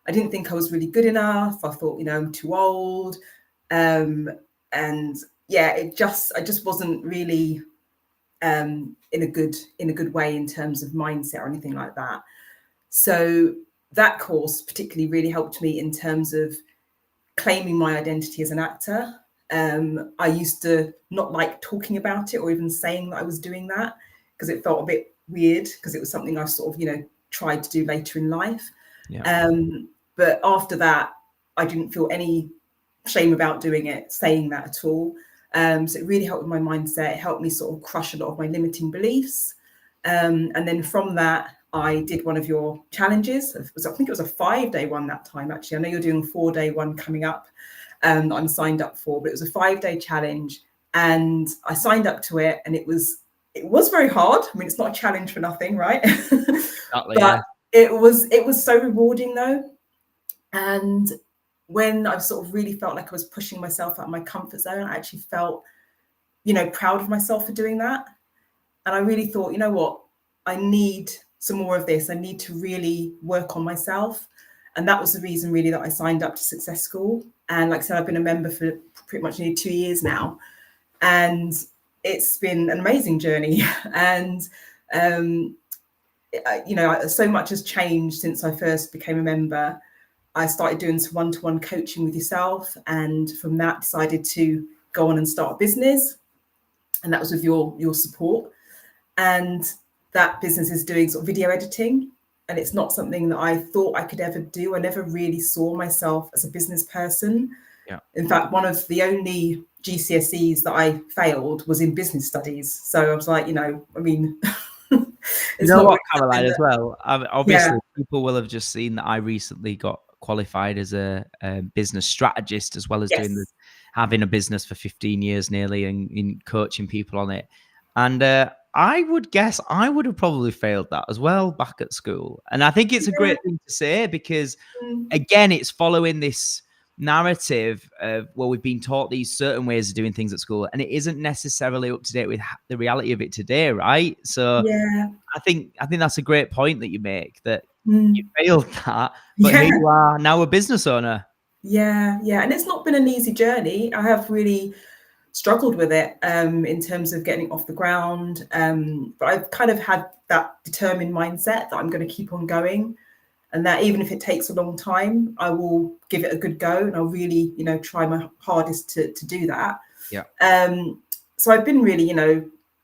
I didn't think I was really good enough. I thought, I'm too old. And yeah, I just wasn't really in a good way in terms of mindset or anything like that. So that course particularly really helped me in terms of claiming my identity as an actor. I used to not like talking about it or even saying that I was doing that because it felt a bit weird because it was something I sort of, tried to do later in life. Yeah. But after that, I didn't feel any shame about doing it, saying that at all. So it really helped with my mindset. It helped me sort of crush a lot of my limiting beliefs. And then from that, I did one of your challenges. I think it was a 5-day one that time, actually. I know you're doing a 4-day one coming up that I'm signed up for, but it was a 5-day challenge. And I signed up to it, and it was very hard. I mean, it's not a challenge for nothing, right? Exactly, But yeah. it was so rewarding though. And when I sort of really felt like I was pushing myself out of my comfort zone, I actually felt, proud of myself for doing that. And I really thought, you know what, I need some more of this. I need to really work on myself. And that was the reason really that I signed up to Success School. And like I said, I've been a member for pretty much nearly 2 years now. And it's been an amazing journey. And, so much has changed since I first became a member. I started doing some one-to-one coaching with yourself. And from that, decided to go on and start a business. And that was with your support. And that business is doing sort of video editing. And it's not something that I thought I could ever do. I never really saw myself as a business person. Yeah. In fact, one of the only GCSEs that I failed was in business studies. So I was like, You it's know not what, really Caroline, as that, well? yeah, Obviously, people will have just seen that I recently got qualified as a business strategist, as well as yes, having a business for 15 years nearly and in coaching people on it. And I would guess I would have probably failed that as well back at school. And I think it's a yeah, great thing to say because, mm, again, it's following this narrative of, well, we've been taught these certain ways of doing things at school, and it isn't necessarily up to date with the reality of it today, right? So yeah, I think that's a great point that you make, that you mm, failed that, but here yeah. you are now a business owner. Yeah, yeah. And it's not been an easy journey. I have really struggled with it in terms of getting it off the ground. But I've kind of had that determined mindset that I'm going to keep on going, and that even if it takes a long time, I will give it a good go, and I'll really, try my hardest to do that. Yeah. So I've been really,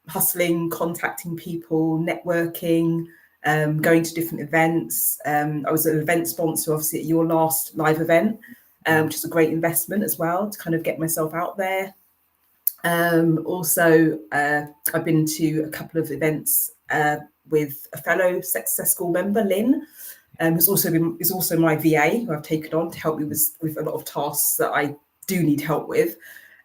hustling, contacting people, networking, going to different events. I was an event sponsor, obviously, at your last live event, which is a great investment as well to kind of get myself out there. Also, I've been to a couple of events with a fellow Success School member, Lynn, who's also my VA, who I've taken on to help me with a lot of tasks that I do need help with,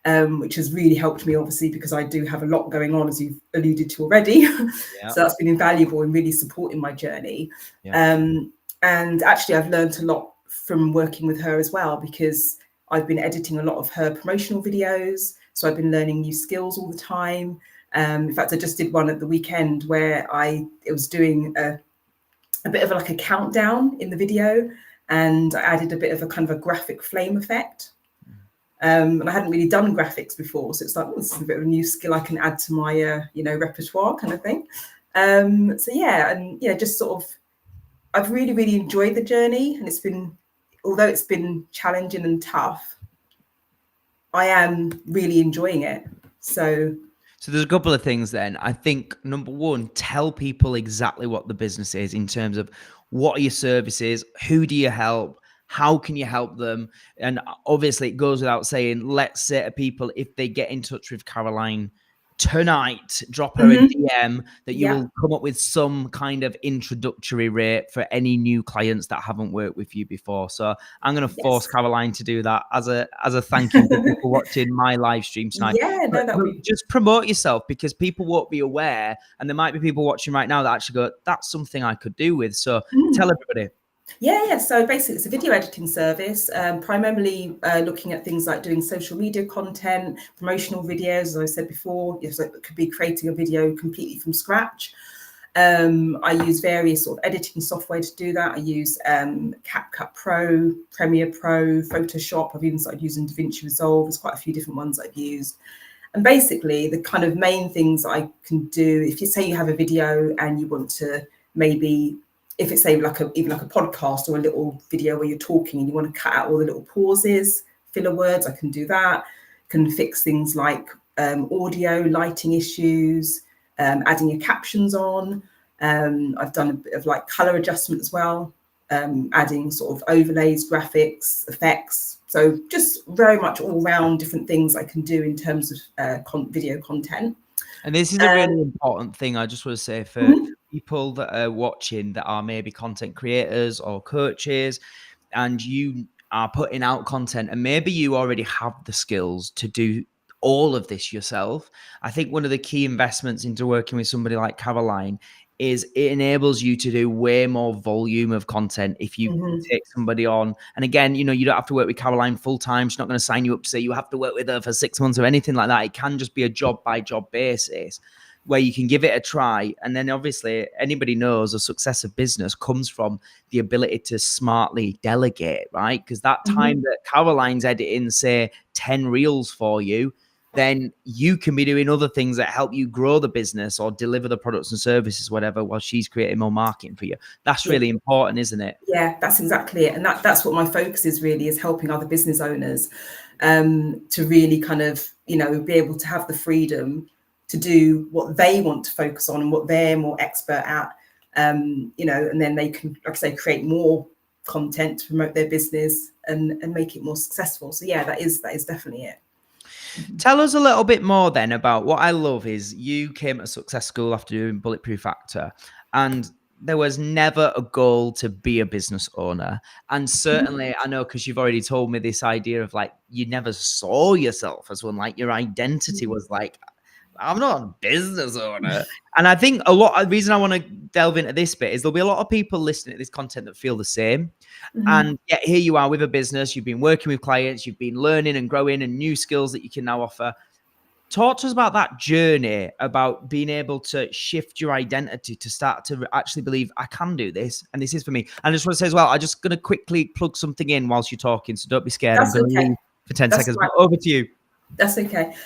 which has really helped me, obviously, because I do have a lot going on, as you've alluded to already. Yeah. So that's been invaluable in really supporting my journey. Yeah. And actually, I've learned a lot from working with her as well, because I've been editing a lot of her promotional videos. So I've been learning new skills all the time. In fact, I just did one at the weekend where I was doing a bit of like a countdown in the video, and I added a bit of a kind of a graphic flame effect. And I hadn't really done graphics before, so it's like, oh, this is a bit of a new skill I can add to my repertoire kind of thing. So yeah, and just sort of, I've really, really enjoyed the journey, and although it's been challenging and tough, I am really enjoying it. So there's a couple of things then. I think number one, tell people exactly what the business is in terms of what are your services, who do you help, how can you help them? And obviously it goes without saying, let's say to people, if they get in touch with Caroline tonight, drop her a DM, that you will come up with some kind of introductory rate for any new clients that haven't worked with you before. So I'm going to force Caroline to do that as a thank you for people watching my live stream tonight. But just promote yourself, because people won't be aware, and there might be people watching right now that actually go, that's something I could do with. So tell everybody. Yeah. So basically, it's a video editing service, primarily looking at things like doing social media content, promotional videos. As I said before, so it could be creating a video completely from scratch. I use various sort of editing software to do that. I use CapCut Pro, Premiere Pro, Photoshop. I've even started using DaVinci Resolve. There's quite a few different ones I've used. And basically, the kind of main things I can do, if you say you have a video and you want to maybe, if it's say even like a podcast or a little video where you're talking and you want to cut out all the little pauses, filler words, I can do that. Can fix things like audio, lighting issues, adding your captions on. I've done a bit of like color adjustment as well, adding sort of overlays, graphics, effects. So just very much all round different things I can do in terms of video content. And this is a really important thing I just want to say for people that are watching that are maybe content creators or coaches, and you are putting out content and maybe you already have the skills to do all of this yourself. I think one of the key investments into working with somebody like Caroline is it enables you to do way more volume of content if you take somebody on. And again, you don't have to work with Caroline full time. She's not going to sign you up to say you have to work with her for 6 months or anything like that. It can just be a job by job basis where you can give it a try. And then obviously anybody knows a success of business comes from the ability to smartly delegate, right? Because that time that Caroline's editing, say 10 reels for you, then you can be doing other things that help you grow the business or deliver the products and services, whatever, while she's creating more marketing for you. That's really important, isn't it? Yeah, that's exactly it. And that's what my focus is really, is helping other business owners to really kind of, be able to have the freedom to do what they want to focus on and what they're more expert at, and then they can, like I say, create more content to promote their business and make it more successful. So yeah, that is definitely it. Tell us a little bit more then about what I love is you came to Success School after doing Bulletproof Factor, and there was never a goal to be a business owner. And certainly I know, because you've already told me this idea of like, you never saw yourself as one, like your identity was like, I'm not a business owner. And I think the reason I want to delve into this bit is there'll be a lot of people listening to this content that feel the same. And yet here you are with a business, you've been working with clients, you've been learning and growing and new skills that you can now offer. Talk to us about that journey, about being able to shift your identity to start to actually believe I can do this and this is for me. And I just want to say as well, I'm just going to quickly plug something in whilst you're talking, so don't be scared. That's I'm going to leave for 10 seconds. Right. Over to you. That's okay.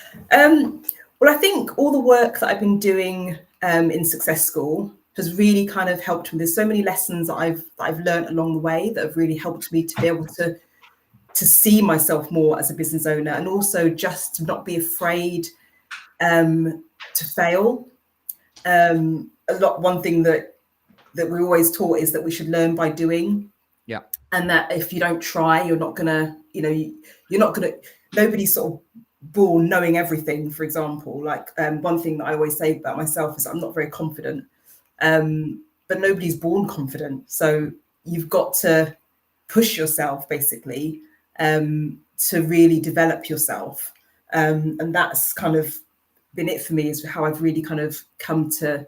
Well, I think all the work that I've been doing in Success School has really kind of helped me. There's so many lessons that I've learned along the way that have really helped me to be able to see myself more as a business owner, and also just to not be afraid to fail. One thing that we're always taught is that we should learn by doing. Yeah. And that if you don't try, you're not gonna, nobody's sort of born knowing everything. For example, like one thing that I always say about myself is I'm not very confident, but nobody's born confident. So you've got to push yourself basically to really develop yourself. And that's kind of been it for me, is how I've really kind of come to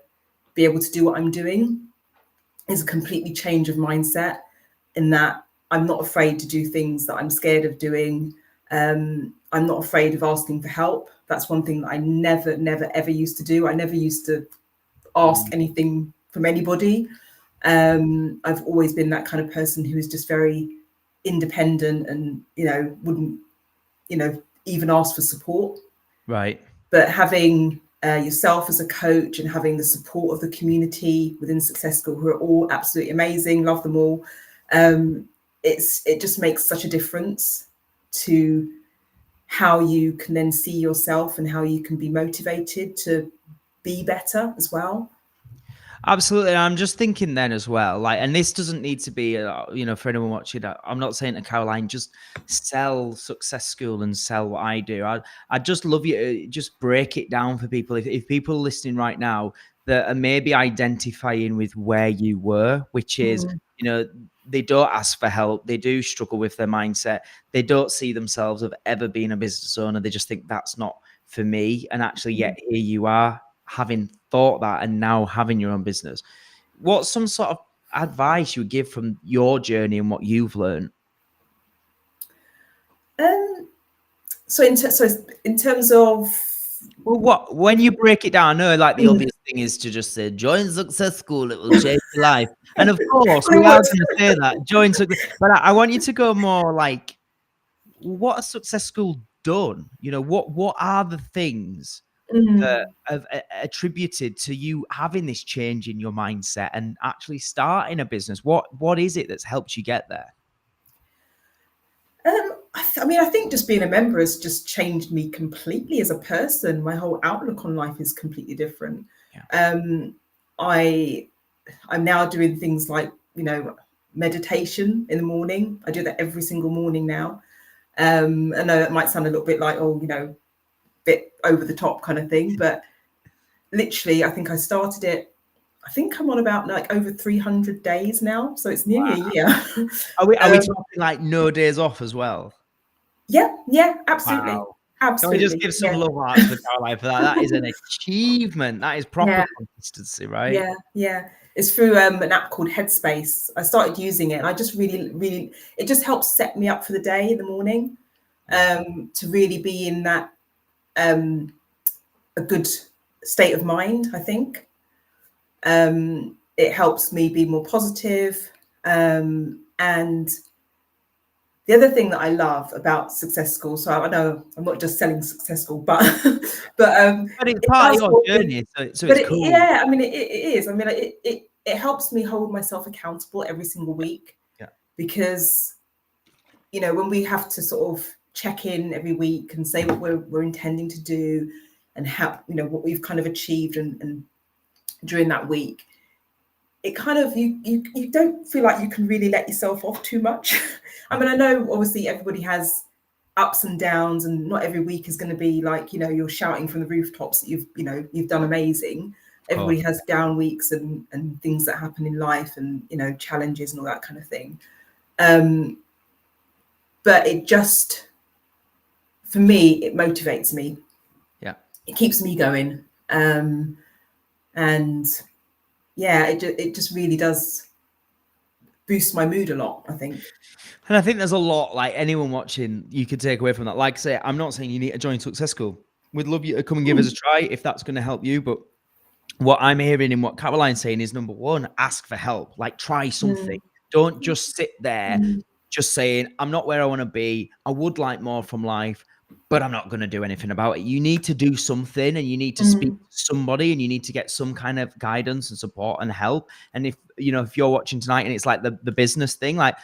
be able to do what I'm doing, is a completely change of mindset, in that I'm not afraid to do things that I'm scared of doing. I'm not afraid of asking for help. That's one thing that I never, ever used to do. I never used to ask anything from anybody. I've always been that kind of person who is just very independent and, wouldn't even ask for support. Right. But having yourself as a coach and having the support of the community within Success School, who are all absolutely amazing, love them all. It just makes such a difference to how you can then see yourself and how you can be motivated to be better as well. Absolutely. I'm just thinking then as well, like, and this doesn't need to be, for anyone watching, I'm not saying to Caroline, just sell Success School and sell what I do. I'd just love you to just break it down for people. If people are listening right now that are maybe identifying with where you were, which is, they don't ask for help. They do struggle with their mindset. They don't see themselves of ever being a business owner. They just think that's not for me. And actually, yet here you are, having thought that and now having your own business. What's some sort of advice you would give from your journey and what you've learned? So in terms of, well, when you break it down, I know like the obvious thing is to just say join Success School, it will change your life. And of course we are going to say that, join Success, but I want you to go more like, what has Success School done? What are the things that have attributed to you having this change in your mindset and actually starting a business? What is it that's helped you get there? I think just being a member has just changed me completely as a person. My whole outlook on life is completely different. Yeah. I'm now doing things like, meditation in the morning. I do that every single morning now. I know that might sound a little bit like, bit over the top kind of thing, but literally I think I started it, I think I'm on about like over 300 days now, so it's nearly a year. Are we talking like no days off as well? Yeah, absolutely. Wow. Absolutely. Can we just give some love hearts for Caroline for that? That is an achievement. That is proper consistency, right? Yeah. It's through an app called Headspace. I started using it and I just really, it just helps set me up for the day in the morning, to really be in that a good state of mind, I think. It helps me be more positive. And the other thing that I love about Success School, so I know I'm not just selling Success School, but it's part of your journey, so it's cool. Yeah, it is. It helps me hold myself accountable every single week. Yeah. Because, when we have to sort of check in every week and say what we're intending to do and how, what we've kind of achieved and during that week, it kind of, you don't feel like you can really let yourself off too much. I know obviously everybody has ups and downs and not every week is going to be like, you're shouting from the rooftops that you've done amazing. Everybody has down weeks and things that happen in life and, challenges and all that kind of thing. But it just, for me, it motivates me. Yeah. It keeps me going. And yeah, it just really does boost my mood a lot, I think. And I think there's a lot, like anyone watching, you could take away from that. Like I say, I'm not saying you need to join Success School. We'd love you to come and give us a try if that's going to help you. But what I'm hearing and what Caroline's saying is, number one, ask for help. Like, try something. Don't just sit there just saying, I'm not where I want to be. I would like more from life, but I'm not going to do anything about it. You need to do something and you need to speak to somebody and you need to get some kind of guidance and support and help. And if you're watching tonight and it's like the business thing, like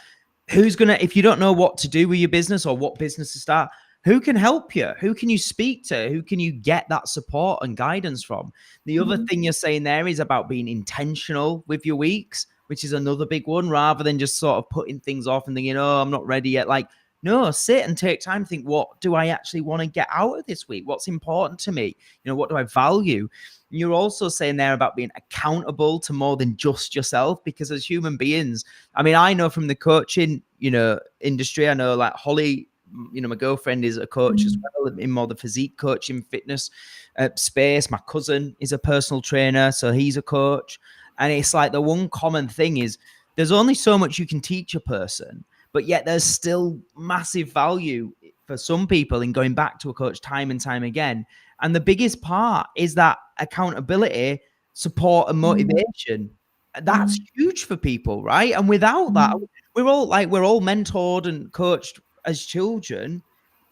if you don't know what to do with your business or what business to start, who can help you? Who can you speak to? Who can you get that support and guidance from? The other thing you're saying there is about being intentional with your weeks, which is another big one, rather than just sort of putting things off and thinking, I'm not ready yet. Like, no, sit and take time. Think, what do I actually want to get out of this week? What's important to me? What do I value? You're also saying there about being accountable to more than just yourself, because as human beings, I know from the coaching, industry, I know like Holly, my girlfriend is a coach as well in more the physique coaching, fitness space. My cousin is a personal trainer, so he's a coach. And it's like the one common thing is there's only so much you can teach a person, but yet there's still massive value for some people in going back to a coach time and time again. And the biggest part is that accountability, support and motivation. That's huge for people, right? And without that, we're all mentored and coached as children.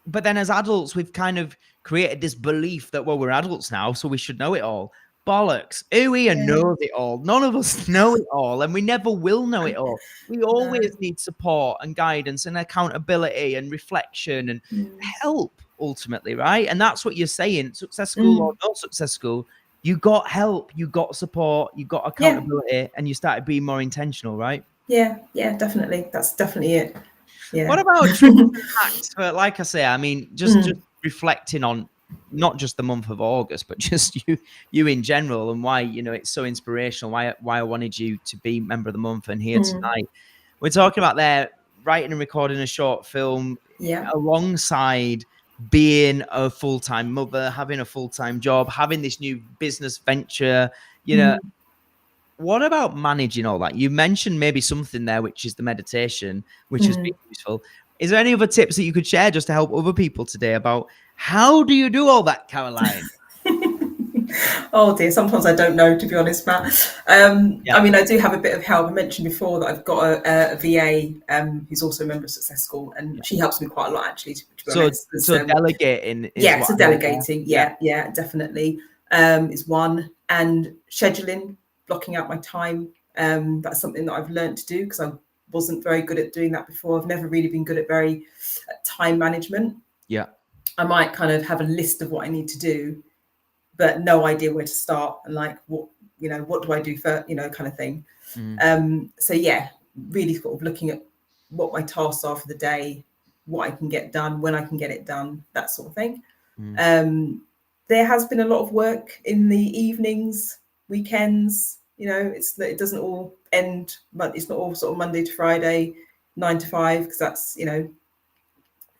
but then as adults, we've kind of created this belief that, well, we're adults now, so we should know it all. Bollocks. Who here knows it all? None of us know it all, and we never will know it all. We always need support and guidance and accountability and reflection and help, ultimately, right? And that's what you're saying. Success school or not success school, you got help, you got support, you got accountability, and you started being more intentional, right? Yeah, definitely. That's definitely it. Yeah. What about tricks and hacks? But like I say, I mean, just reflecting on not just the month of August, but just you in general, and why, you know, it's so inspirational. Why I wanted you to be member of the month and here tonight. We're talking about there writing and recording a short film alongside being a full-time mother, having a full-time job, having this new business venture. You know, what about managing all that? You mentioned maybe something there, which is the meditation, which has been useful. Is there any other tips that you could share just to help other people today about how do you do all that, Caroline? Oh dear, sometimes I don't know, to be honest, Matt. I mean, I do have a bit of help. I mentioned before that I've got a VA who's also a member of Success School, and she helps me quite a lot, actually, to be honest. So delegating is so delegating, definitely, is one. And scheduling, blocking out my time. That's something that I've learned to do because I wasn't very good at doing that before. I've never really been good at time management. Yeah. I might kind of have a list of what I need to do, but no idea where to start and like what do I do for, kind of thing. So yeah, really sort of looking at what my tasks are for the day, what I can get done, when I can get it done, that sort of thing. There has been a lot of work in the evenings, weekends. It doesn't all end, but it's not all sort of Monday to Friday, 9 to 5, because that's,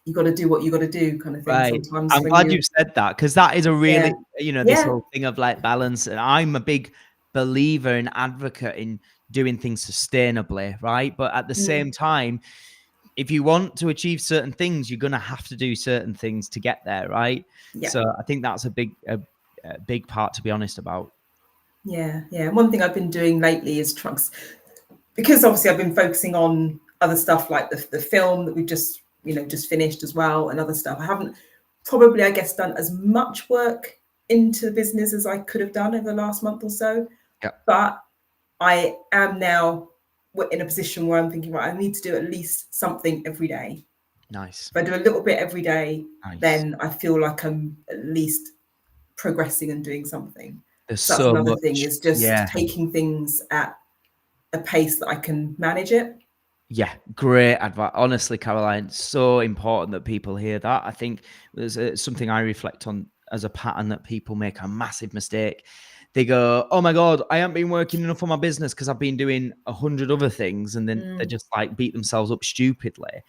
you got to do what you got to do, kind of thing. Right. Sometimes I'm glad you said that, because that is a really, this whole thing of like balance. And I'm a big believer and advocate in doing things sustainably, right? But at the same time, if you want to achieve certain things, you're going to have to do certain things to get there, right? Yeah. So I think that's a big part to be honest about. Yeah. One thing I've been doing lately is trucks, because obviously I've been focusing on other stuff like the film that we've just finished as well, and other stuff. I haven't probably, I guess, done as much work into the business as I could have done over the last month or so. Yeah. But I am now in a position where I'm thinking, right, I need to do at least something every day. Nice. If I do a little bit every day, then I feel like I'm at least progressing and doing something. There's that's so another much thing, is just taking things at a pace that I can manage it. Yeah, great advice. Honestly, Caroline, so important that people hear that. I think there's something I reflect on as a pattern that people make a massive mistake. They go, oh my God, I haven't been working enough on my business because I've been doing 100 other things. And then they just like beat themselves up stupidly.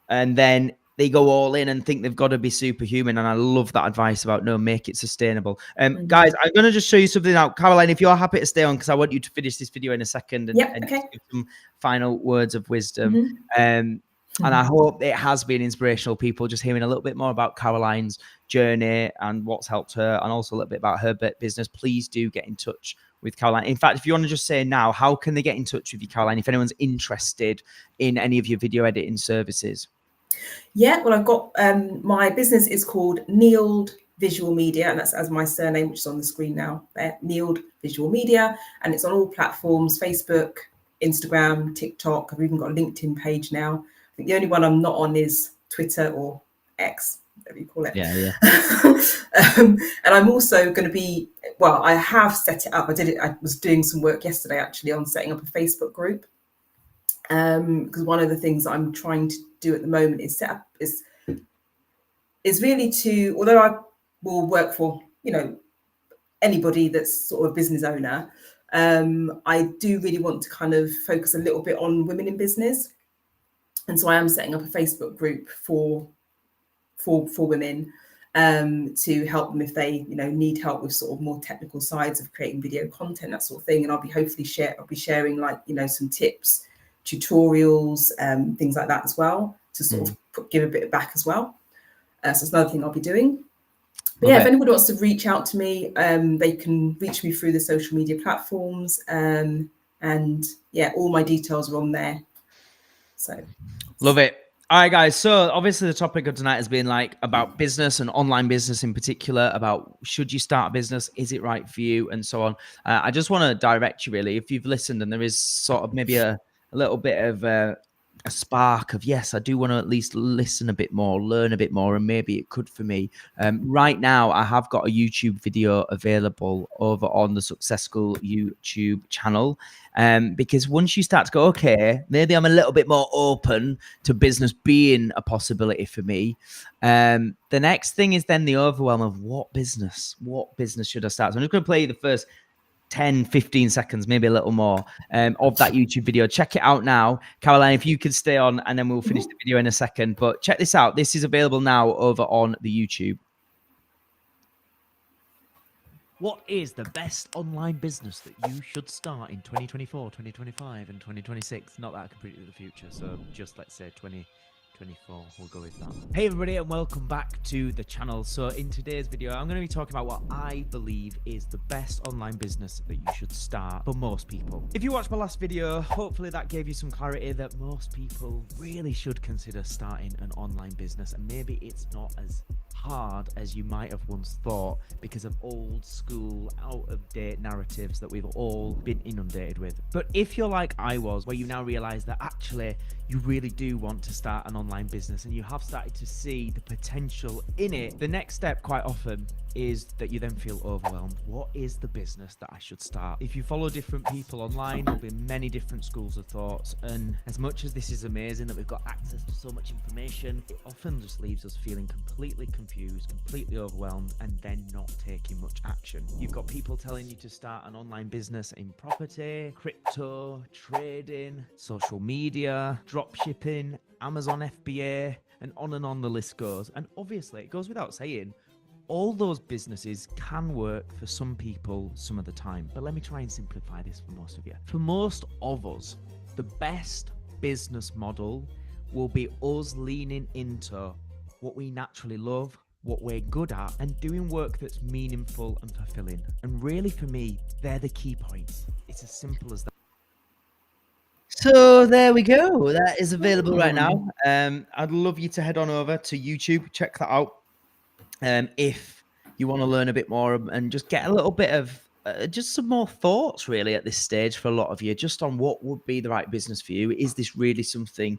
And then they go all in and think they've got to be superhuman. And I love that advice about make it sustainable. Guys, I'm going to just show you something now. Caroline, if you're happy to stay on, because I want you to finish this video in a second and give some final words of wisdom. And I hope it has been inspirational, people just hearing a little bit more about Caroline's journey and what's helped her, and also a little bit about her business. Please do get in touch with Caroline. In fact, if you want to just say now, how can they get in touch with you, Caroline, if anyone's interested in any of your video editing services? Yeah, well, I've got my business is called Nield Visual Media, and that's as my surname, which is on the screen now. Nield Visual Media, and it's on all platforms: Facebook, Instagram, TikTok. I've even got a LinkedIn page now. I think the only one I'm not on is Twitter or X, whatever you call it. Yeah. And I'm also going to be, well, I have set it up. I was doing some work yesterday actually on setting up a Facebook group. Because one of the things I'm trying to do at the moment is set up is really to, although I will work for anybody that's sort of a business owner, I do really want to kind of focus a little bit on women in business, and so I am setting up a Facebook group for women to help them if they need help with sort of more technical sides of creating video content, that sort of thing. And I'll be sharing like some tips, tutorials, things like that as well, to sort of give a bit back as well. So it's another thing I'll be doing. But if anybody wants to reach out to me, they can reach me through the social media platforms, and all my details are on there. So love it. All right, guys. So obviously the topic of tonight has been like about business and online business in particular, about should you start a business? Is it right for you? And so on. I just want to direct you really, if you've listened and there is sort of maybe a little bit of a spark of, yes, I do want to at least listen a bit more, learn a bit more, and maybe it could for me. Right now, I have got a YouTube video available over on the Success School YouTube channel. Because once you start to go, okay, maybe I'm a little bit more open to business being a possibility for me. The next thing is then the overwhelm of what business should I start? So I'm just going to play you the first 10, 15 seconds, maybe a little more of that YouTube video. Check it out now. Caroline, if you could stay on and then we'll finish the video in a second. But check this out. This is available now over on the YouTube. What is the best online business that you should start in 2024, 2025, and 2026? Not that completely the future, so just let's say 2024, we'll go with that. Hey everybody, and welcome back to the channel. So in today's video, I'm going to be talking about what I believe is the best online business that you should start for most people. If you watched my last video, hopefully that gave you some clarity that most people really should consider starting an online business, and maybe it's not as hard as you might have once thought because of old school, out of date narratives that we've all been inundated with. But if you're like I was, where you now realize that actually you really do want to start an online business and you have started to see the potential in it, the next step quite often is that you then feel overwhelmed. What is the business that I should start? If you follow different people online, there'll be many different schools of thoughts, and as much as this is amazing that we've got access to so much information, it often just leaves us feeling completely confused, completely overwhelmed, and then not taking much action. You've got people telling you to start an online business in property, crypto, trading, social media, drop shipping, Amazon FBA, and on the list goes. And obviously it goes without saying, all those businesses can work for some people some of the time, but let me try and simplify this for most of you. For most of us, the best business model will be us leaning into what we naturally love, what we're good at, and doing work that's meaningful and fulfilling. And really for me, they're the key points. It's as simple as that. So there we go. That is available right now. I'd love you to head on over to YouTube, check that out. If you want to learn a bit more and just get a little bit of just some more thoughts really at this stage for a lot of you, just on what would be the right business for you. Is this really something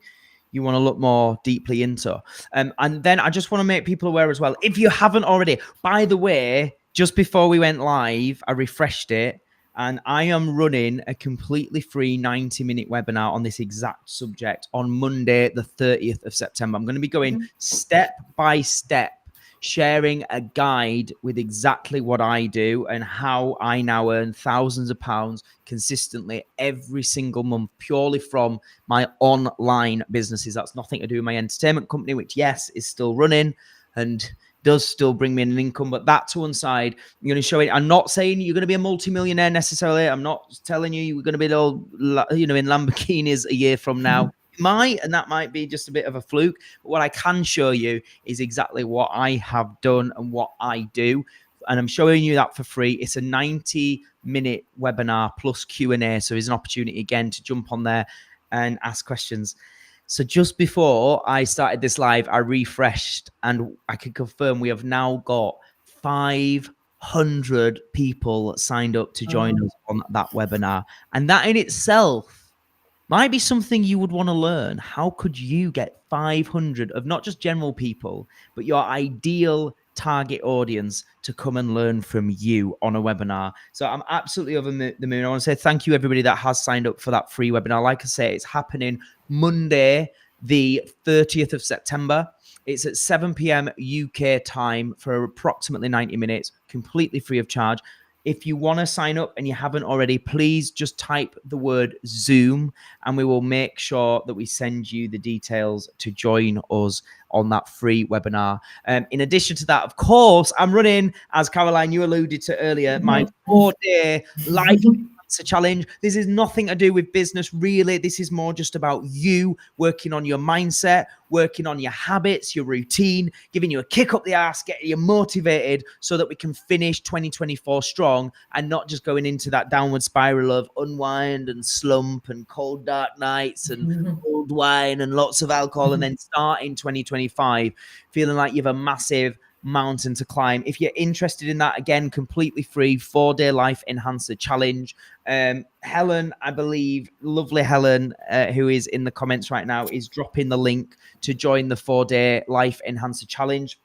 you want to look more deeply into? And then I just want to make people aware as well, if you haven't already, by the way, just before we went live, I refreshed it. And I am running a completely free 90-minute webinar on this exact subject on Monday, the 30th of September. I'm going to be going step by step, sharing a guide with exactly what I do and how I now earn thousands of pounds consistently every single month, purely from my online businesses. That's nothing to do with my entertainment company, which, yes, is still running and does still bring me an income, but that to one side, I'm going to show it. I'm not saying you're going to be a multimillionaire necessarily. I'm not telling you you're going to be all, in Lamborghinis a year from now. You might, and that might be just a bit of a fluke. But what I can show you is exactly what I have done and what I do. And I'm showing you that for free. It's a 90-minute webinar plus Q&A. So there's an opportunity again to jump on there and ask questions. So just before I started this live, I refreshed and I can confirm we have now got 500 people signed up to join us on that webinar. And that in itself might be something you would want to learn. How could you get 500 of not just general people, but your ideal target audience to come and learn from you on a webinar? So I'm absolutely over the moon. I want to say thank you everybody that has signed up for that free webinar. Like I say, it's happening Monday, the 30th of September. It's at 7 p.m. UK time for approximately 90 minutes, completely free of charge. If you want to sign up and you haven't already, please just type the word Zoom and we will make sure that we send you the details to join us on that free webinar. In addition to that, of course, I'm running, as Caroline, you alluded to earlier, my 4-day live Enhancer Challenge. This is nothing to do with business, really. This is more just about you working on your mindset, working on your habits, your routine, giving you a kick up the ass, getting you motivated so that we can finish 2024 strong and not just going into that downward spiral of unwind and slump and cold, dark nights and old wine and lots of alcohol, and then start in 2025 feeling like you have a massive mountain to climb. If you're interested in that, again, completely free 4-day Life Enhancer Challenge. Helen, I believe, lovely Helen, who is in the comments right now, is dropping the link to join the 4-day Life Enhancer Challenge.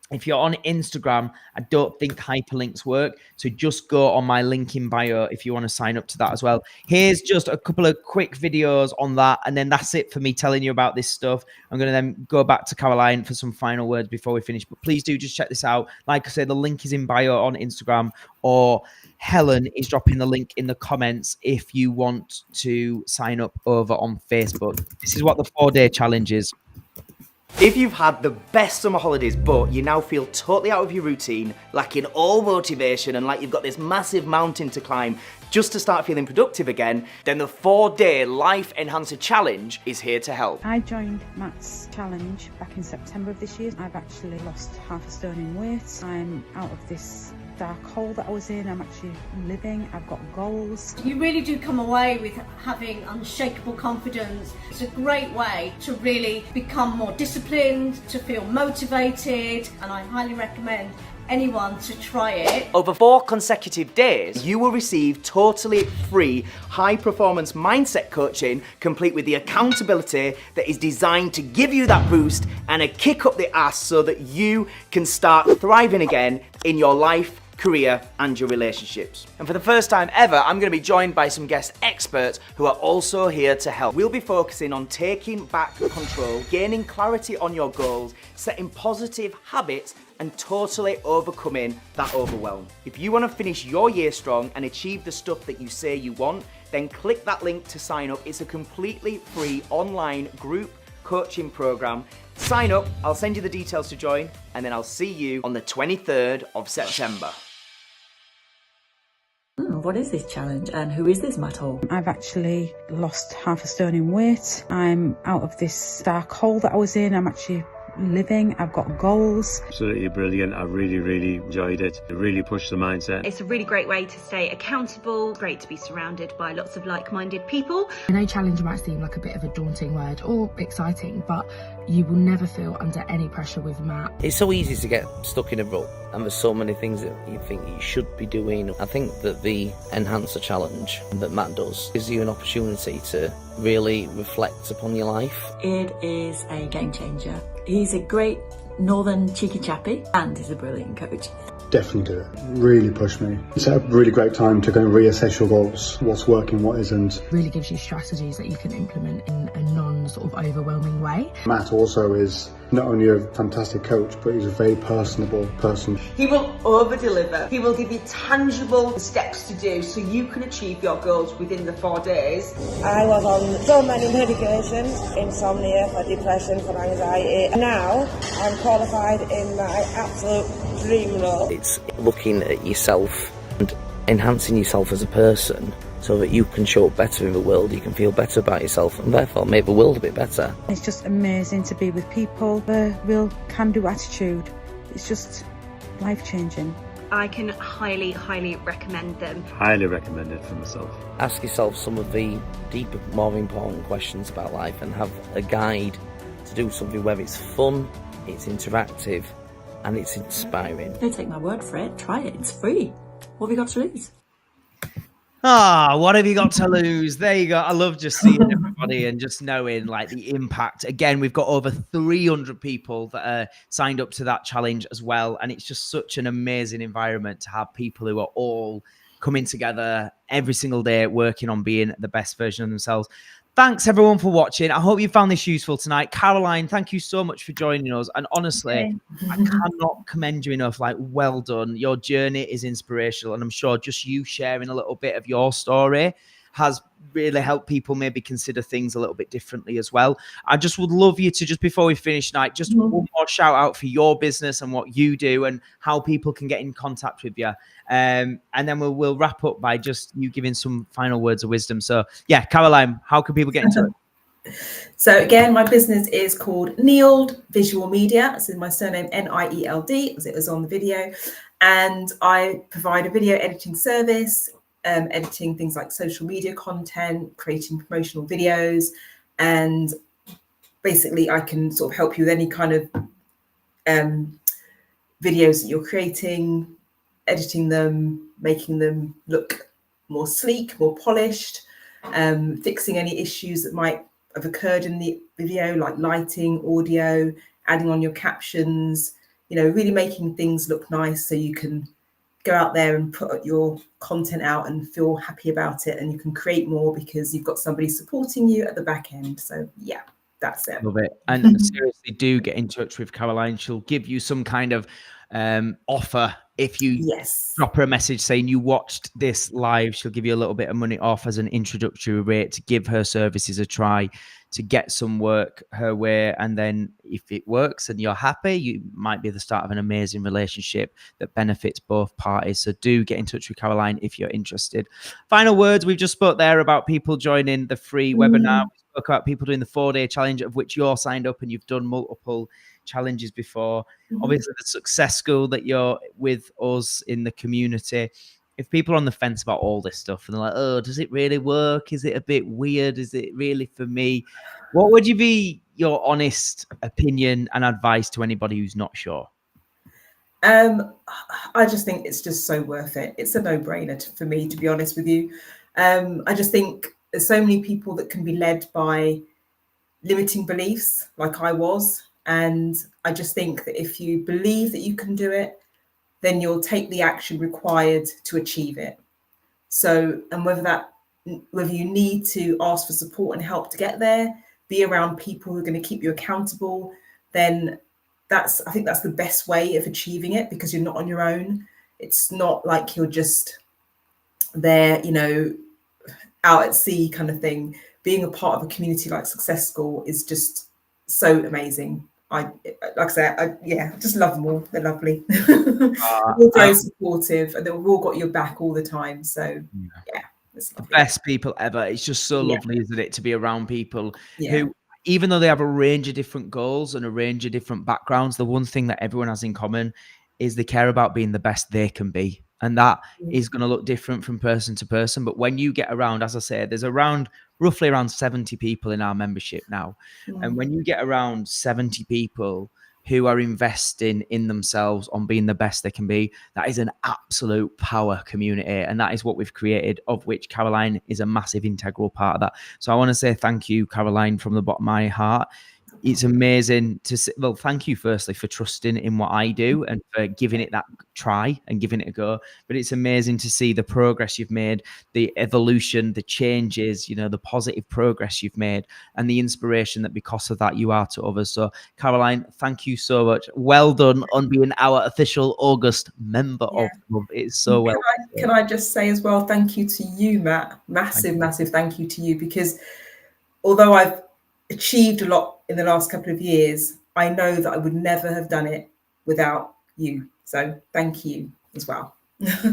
If you're on Instagram, I don't think hyperlinks work. So just go on my link in bio if you want to sign up to that as well. Here's just a couple of quick videos on that. And then that's it for me telling you about this stuff. I'm going to then go back to Caroline for some final words before we finish. But please do just check this out. Like I said, the link is in bio on Instagram, or Helen is dropping the link in the comments if you want to sign up over on Facebook. This is what the 4-day challenge is. If you've had the best summer holidays, but you now feel totally out of your routine, lacking all motivation, and like you've got this massive mountain to climb just to start feeling productive again, then the 4-day Life Enhancer Challenge is here to help. I joined Matt's challenge back in September of this year. I've actually lost half a stone in weight. I'm out of this dark hole that I was in. I'm actually living. I've got goals. You really do come away with having unshakable confidence. It's a great way to really become more disciplined, to feel motivated, and I highly recommend anyone to try it. Over 4 consecutive days, you will receive totally free high-performance mindset coaching, complete with the accountability that is designed to give you that boost and a kick up the ass so that you can start thriving again in your life, career, and your relationships. And for the first time ever, I'm going to be joined by some guest experts who are also here to help. We'll be focusing on taking back control, gaining clarity on your goals, setting positive habits, and totally overcoming that overwhelm. If you want to finish your year strong and achieve the stuff that you say you want, then click that link to sign up. It's a completely free online group coaching program. Sign up, I'll send you the details to join, and then I'll see you on the 23rd of September. What is this challenge and who is this Matt Hall? I've actually lost half a stone in weight. I'm out of this dark hole that I was in. I'm actually living. I've got goals. Absolutely brilliant. I really enjoyed it. It really pushed the mindset. It's a really great way to stay accountable. Great to be surrounded by lots of like-minded people. I know challenge might seem like a bit of a daunting word or exciting, but you will never feel under any pressure with Matt. It's so easy to get stuck in a rut, and there's so many things that you think you should be doing. I think that the Enhancer Challenge that Matt does gives you an opportunity to really reflect upon your life. It is a game changer. He's a great northern cheeky chappy and he's a brilliant coach. Definitely do it. Really pushed me. It's a really great time to go and reassess your goals, what's working, what isn't. Really gives you strategies that you can implement in a non-sort of overwhelming way. Matt also is not only a fantastic coach, but he's a very personable person. He will over-deliver. He will give you tangible steps to do so you can achieve your goals within the 4 days. I was on so many medications, insomnia, for depression, for anxiety. Now I'm qualified in my absolute dream role. It's looking at yourself and enhancing yourself as a person so that you can show up better in the world, you can feel better about yourself, and therefore make the world a bit better. It's just amazing to be with people. The real can-do attitude. It's just life-changing. I can highly recommend them. Highly recommend it for myself. Ask yourself some of the deeper, more important questions about life and have a guide to do something where it's fun, it's interactive, and it's inspiring. Don't take my word for it. Try it. It's free. What have you got to lose? What have you got to lose? There you go. I love just seeing everybody and just knowing like the impact. Again, we've got over 300 people that are signed up to that challenge as well. And it's just such an amazing environment to have people who are all coming together every single day, working on being the best version of themselves. Thanks everyone for watching. I hope you found this useful tonight. Caroline, thank you so much for joining us. And honestly, I cannot commend you enough. Like, well done. Your journey is inspirational. And I'm sure just you sharing a little bit of your story has really helped people maybe consider things a little bit differently as well. I just would love you to, just before we finish tonight, just one more shout out for your business and what you do and how people can get in contact with you. And then we'll wrap up by just you giving some final words of wisdom. So yeah, Caroline, how can people get in touch? So again, my business is called Nield Visual Media. This is my surname, Nield, as it was on the video. And I provide a video editing service, editing things like social media content, creating promotional videos. And basically I can sort of help you with any kind of videos that you're creating, editing them, making them look more sleek, more polished, fixing any issues that might have occurred in the video, like lighting, audio, adding on your captions, really making things look nice so you can go out there and put your content out and feel happy about it, and you can create more because you've got somebody supporting you at the back end. So yeah, that's it. Love it. And seriously, do get in touch with Caroline. She'll give you some kind of offer if you drop her a message saying you watched this live. She'll give you a little bit of money off as an introductory rate to give her services a try, to get some work her way. And then if it works and you're happy, you might be the start of an amazing relationship that benefits both parties. So do get in touch with Caroline if you're interested. Final words. We've just spoke there about people joining the free webinar. We spoke about people doing the 4-day challenge, of which you're signed up and you've done multiple challenges before. Obviously the success school that you're with us in the community. If people are on the fence about all this stuff and they're like, oh, does it really work? Is it a bit weird? Is it really for me? What would you be your honest opinion and advice to anybody who's not sure? I just think it's just so worth it. It's a no-brainer for me, to be honest with you. I just think there's so many people that can be led by limiting beliefs like I was. And I just think that if you believe that you can do it, then you'll take the action required to achieve it. So, and whether you need to ask for support and help to get there, be around people who are going to keep you accountable, then I think that's the best way of achieving it, because you're not on your own. It's not like you're just there, out at sea kind of thing. Being a part of a community like Success School is just so amazing. I just love them all. They're lovely. All very supportive, and they've all got your back all the time. So yeah, it's the best people ever. It's just so lovely, isn't it, to be around people who, even though they have a range of different goals and a range of different backgrounds, the one thing that everyone has in common is they care about being the best they can be. And that is going to look different from person to person. But when you get around, as I said, there's roughly around 70 people in our membership now. And when you get around 70 people who are investing in themselves on being the best they can be, that is an absolute power community. And that is what we've created, of which Caroline is a massive integral part of that. So I want to say thank you, Caroline, from the bottom of my heart. It's amazing to see. Well, thank you firstly for trusting in what I do and for giving it that try and giving it a go. But it's amazing to see the progress you've made, the evolution, the changes, the positive progress you've made, and the inspiration that because of that you are to others. So Caroline, thank you so much. Well done on being our official August member of the club. It's so well. Can I just say as well, thank you to you, Matt. Massive thank you to you, because although I've achieved a lot in the last couple of years, I know that I would never have done it without you. So thank you as well.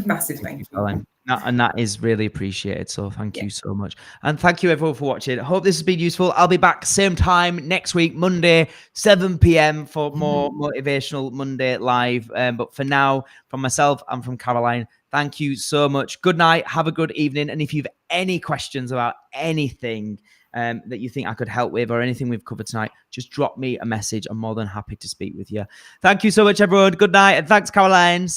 Massive thank you. Caroline. And that is really appreciated. So thank you so much. And thank you everyone for watching. I hope this has been useful. I'll be back same time next week, Monday, 7 p.m. for more Motivational Monday Live. But for now, from myself and from Caroline, thank you so much. Good night. Have a good evening. And if you've any questions about anything that you think I could help with or anything we've covered tonight, just drop me a message. I'm more than happy to speak with you. Thank you so much, everyone. Good night. And thanks, Caroline.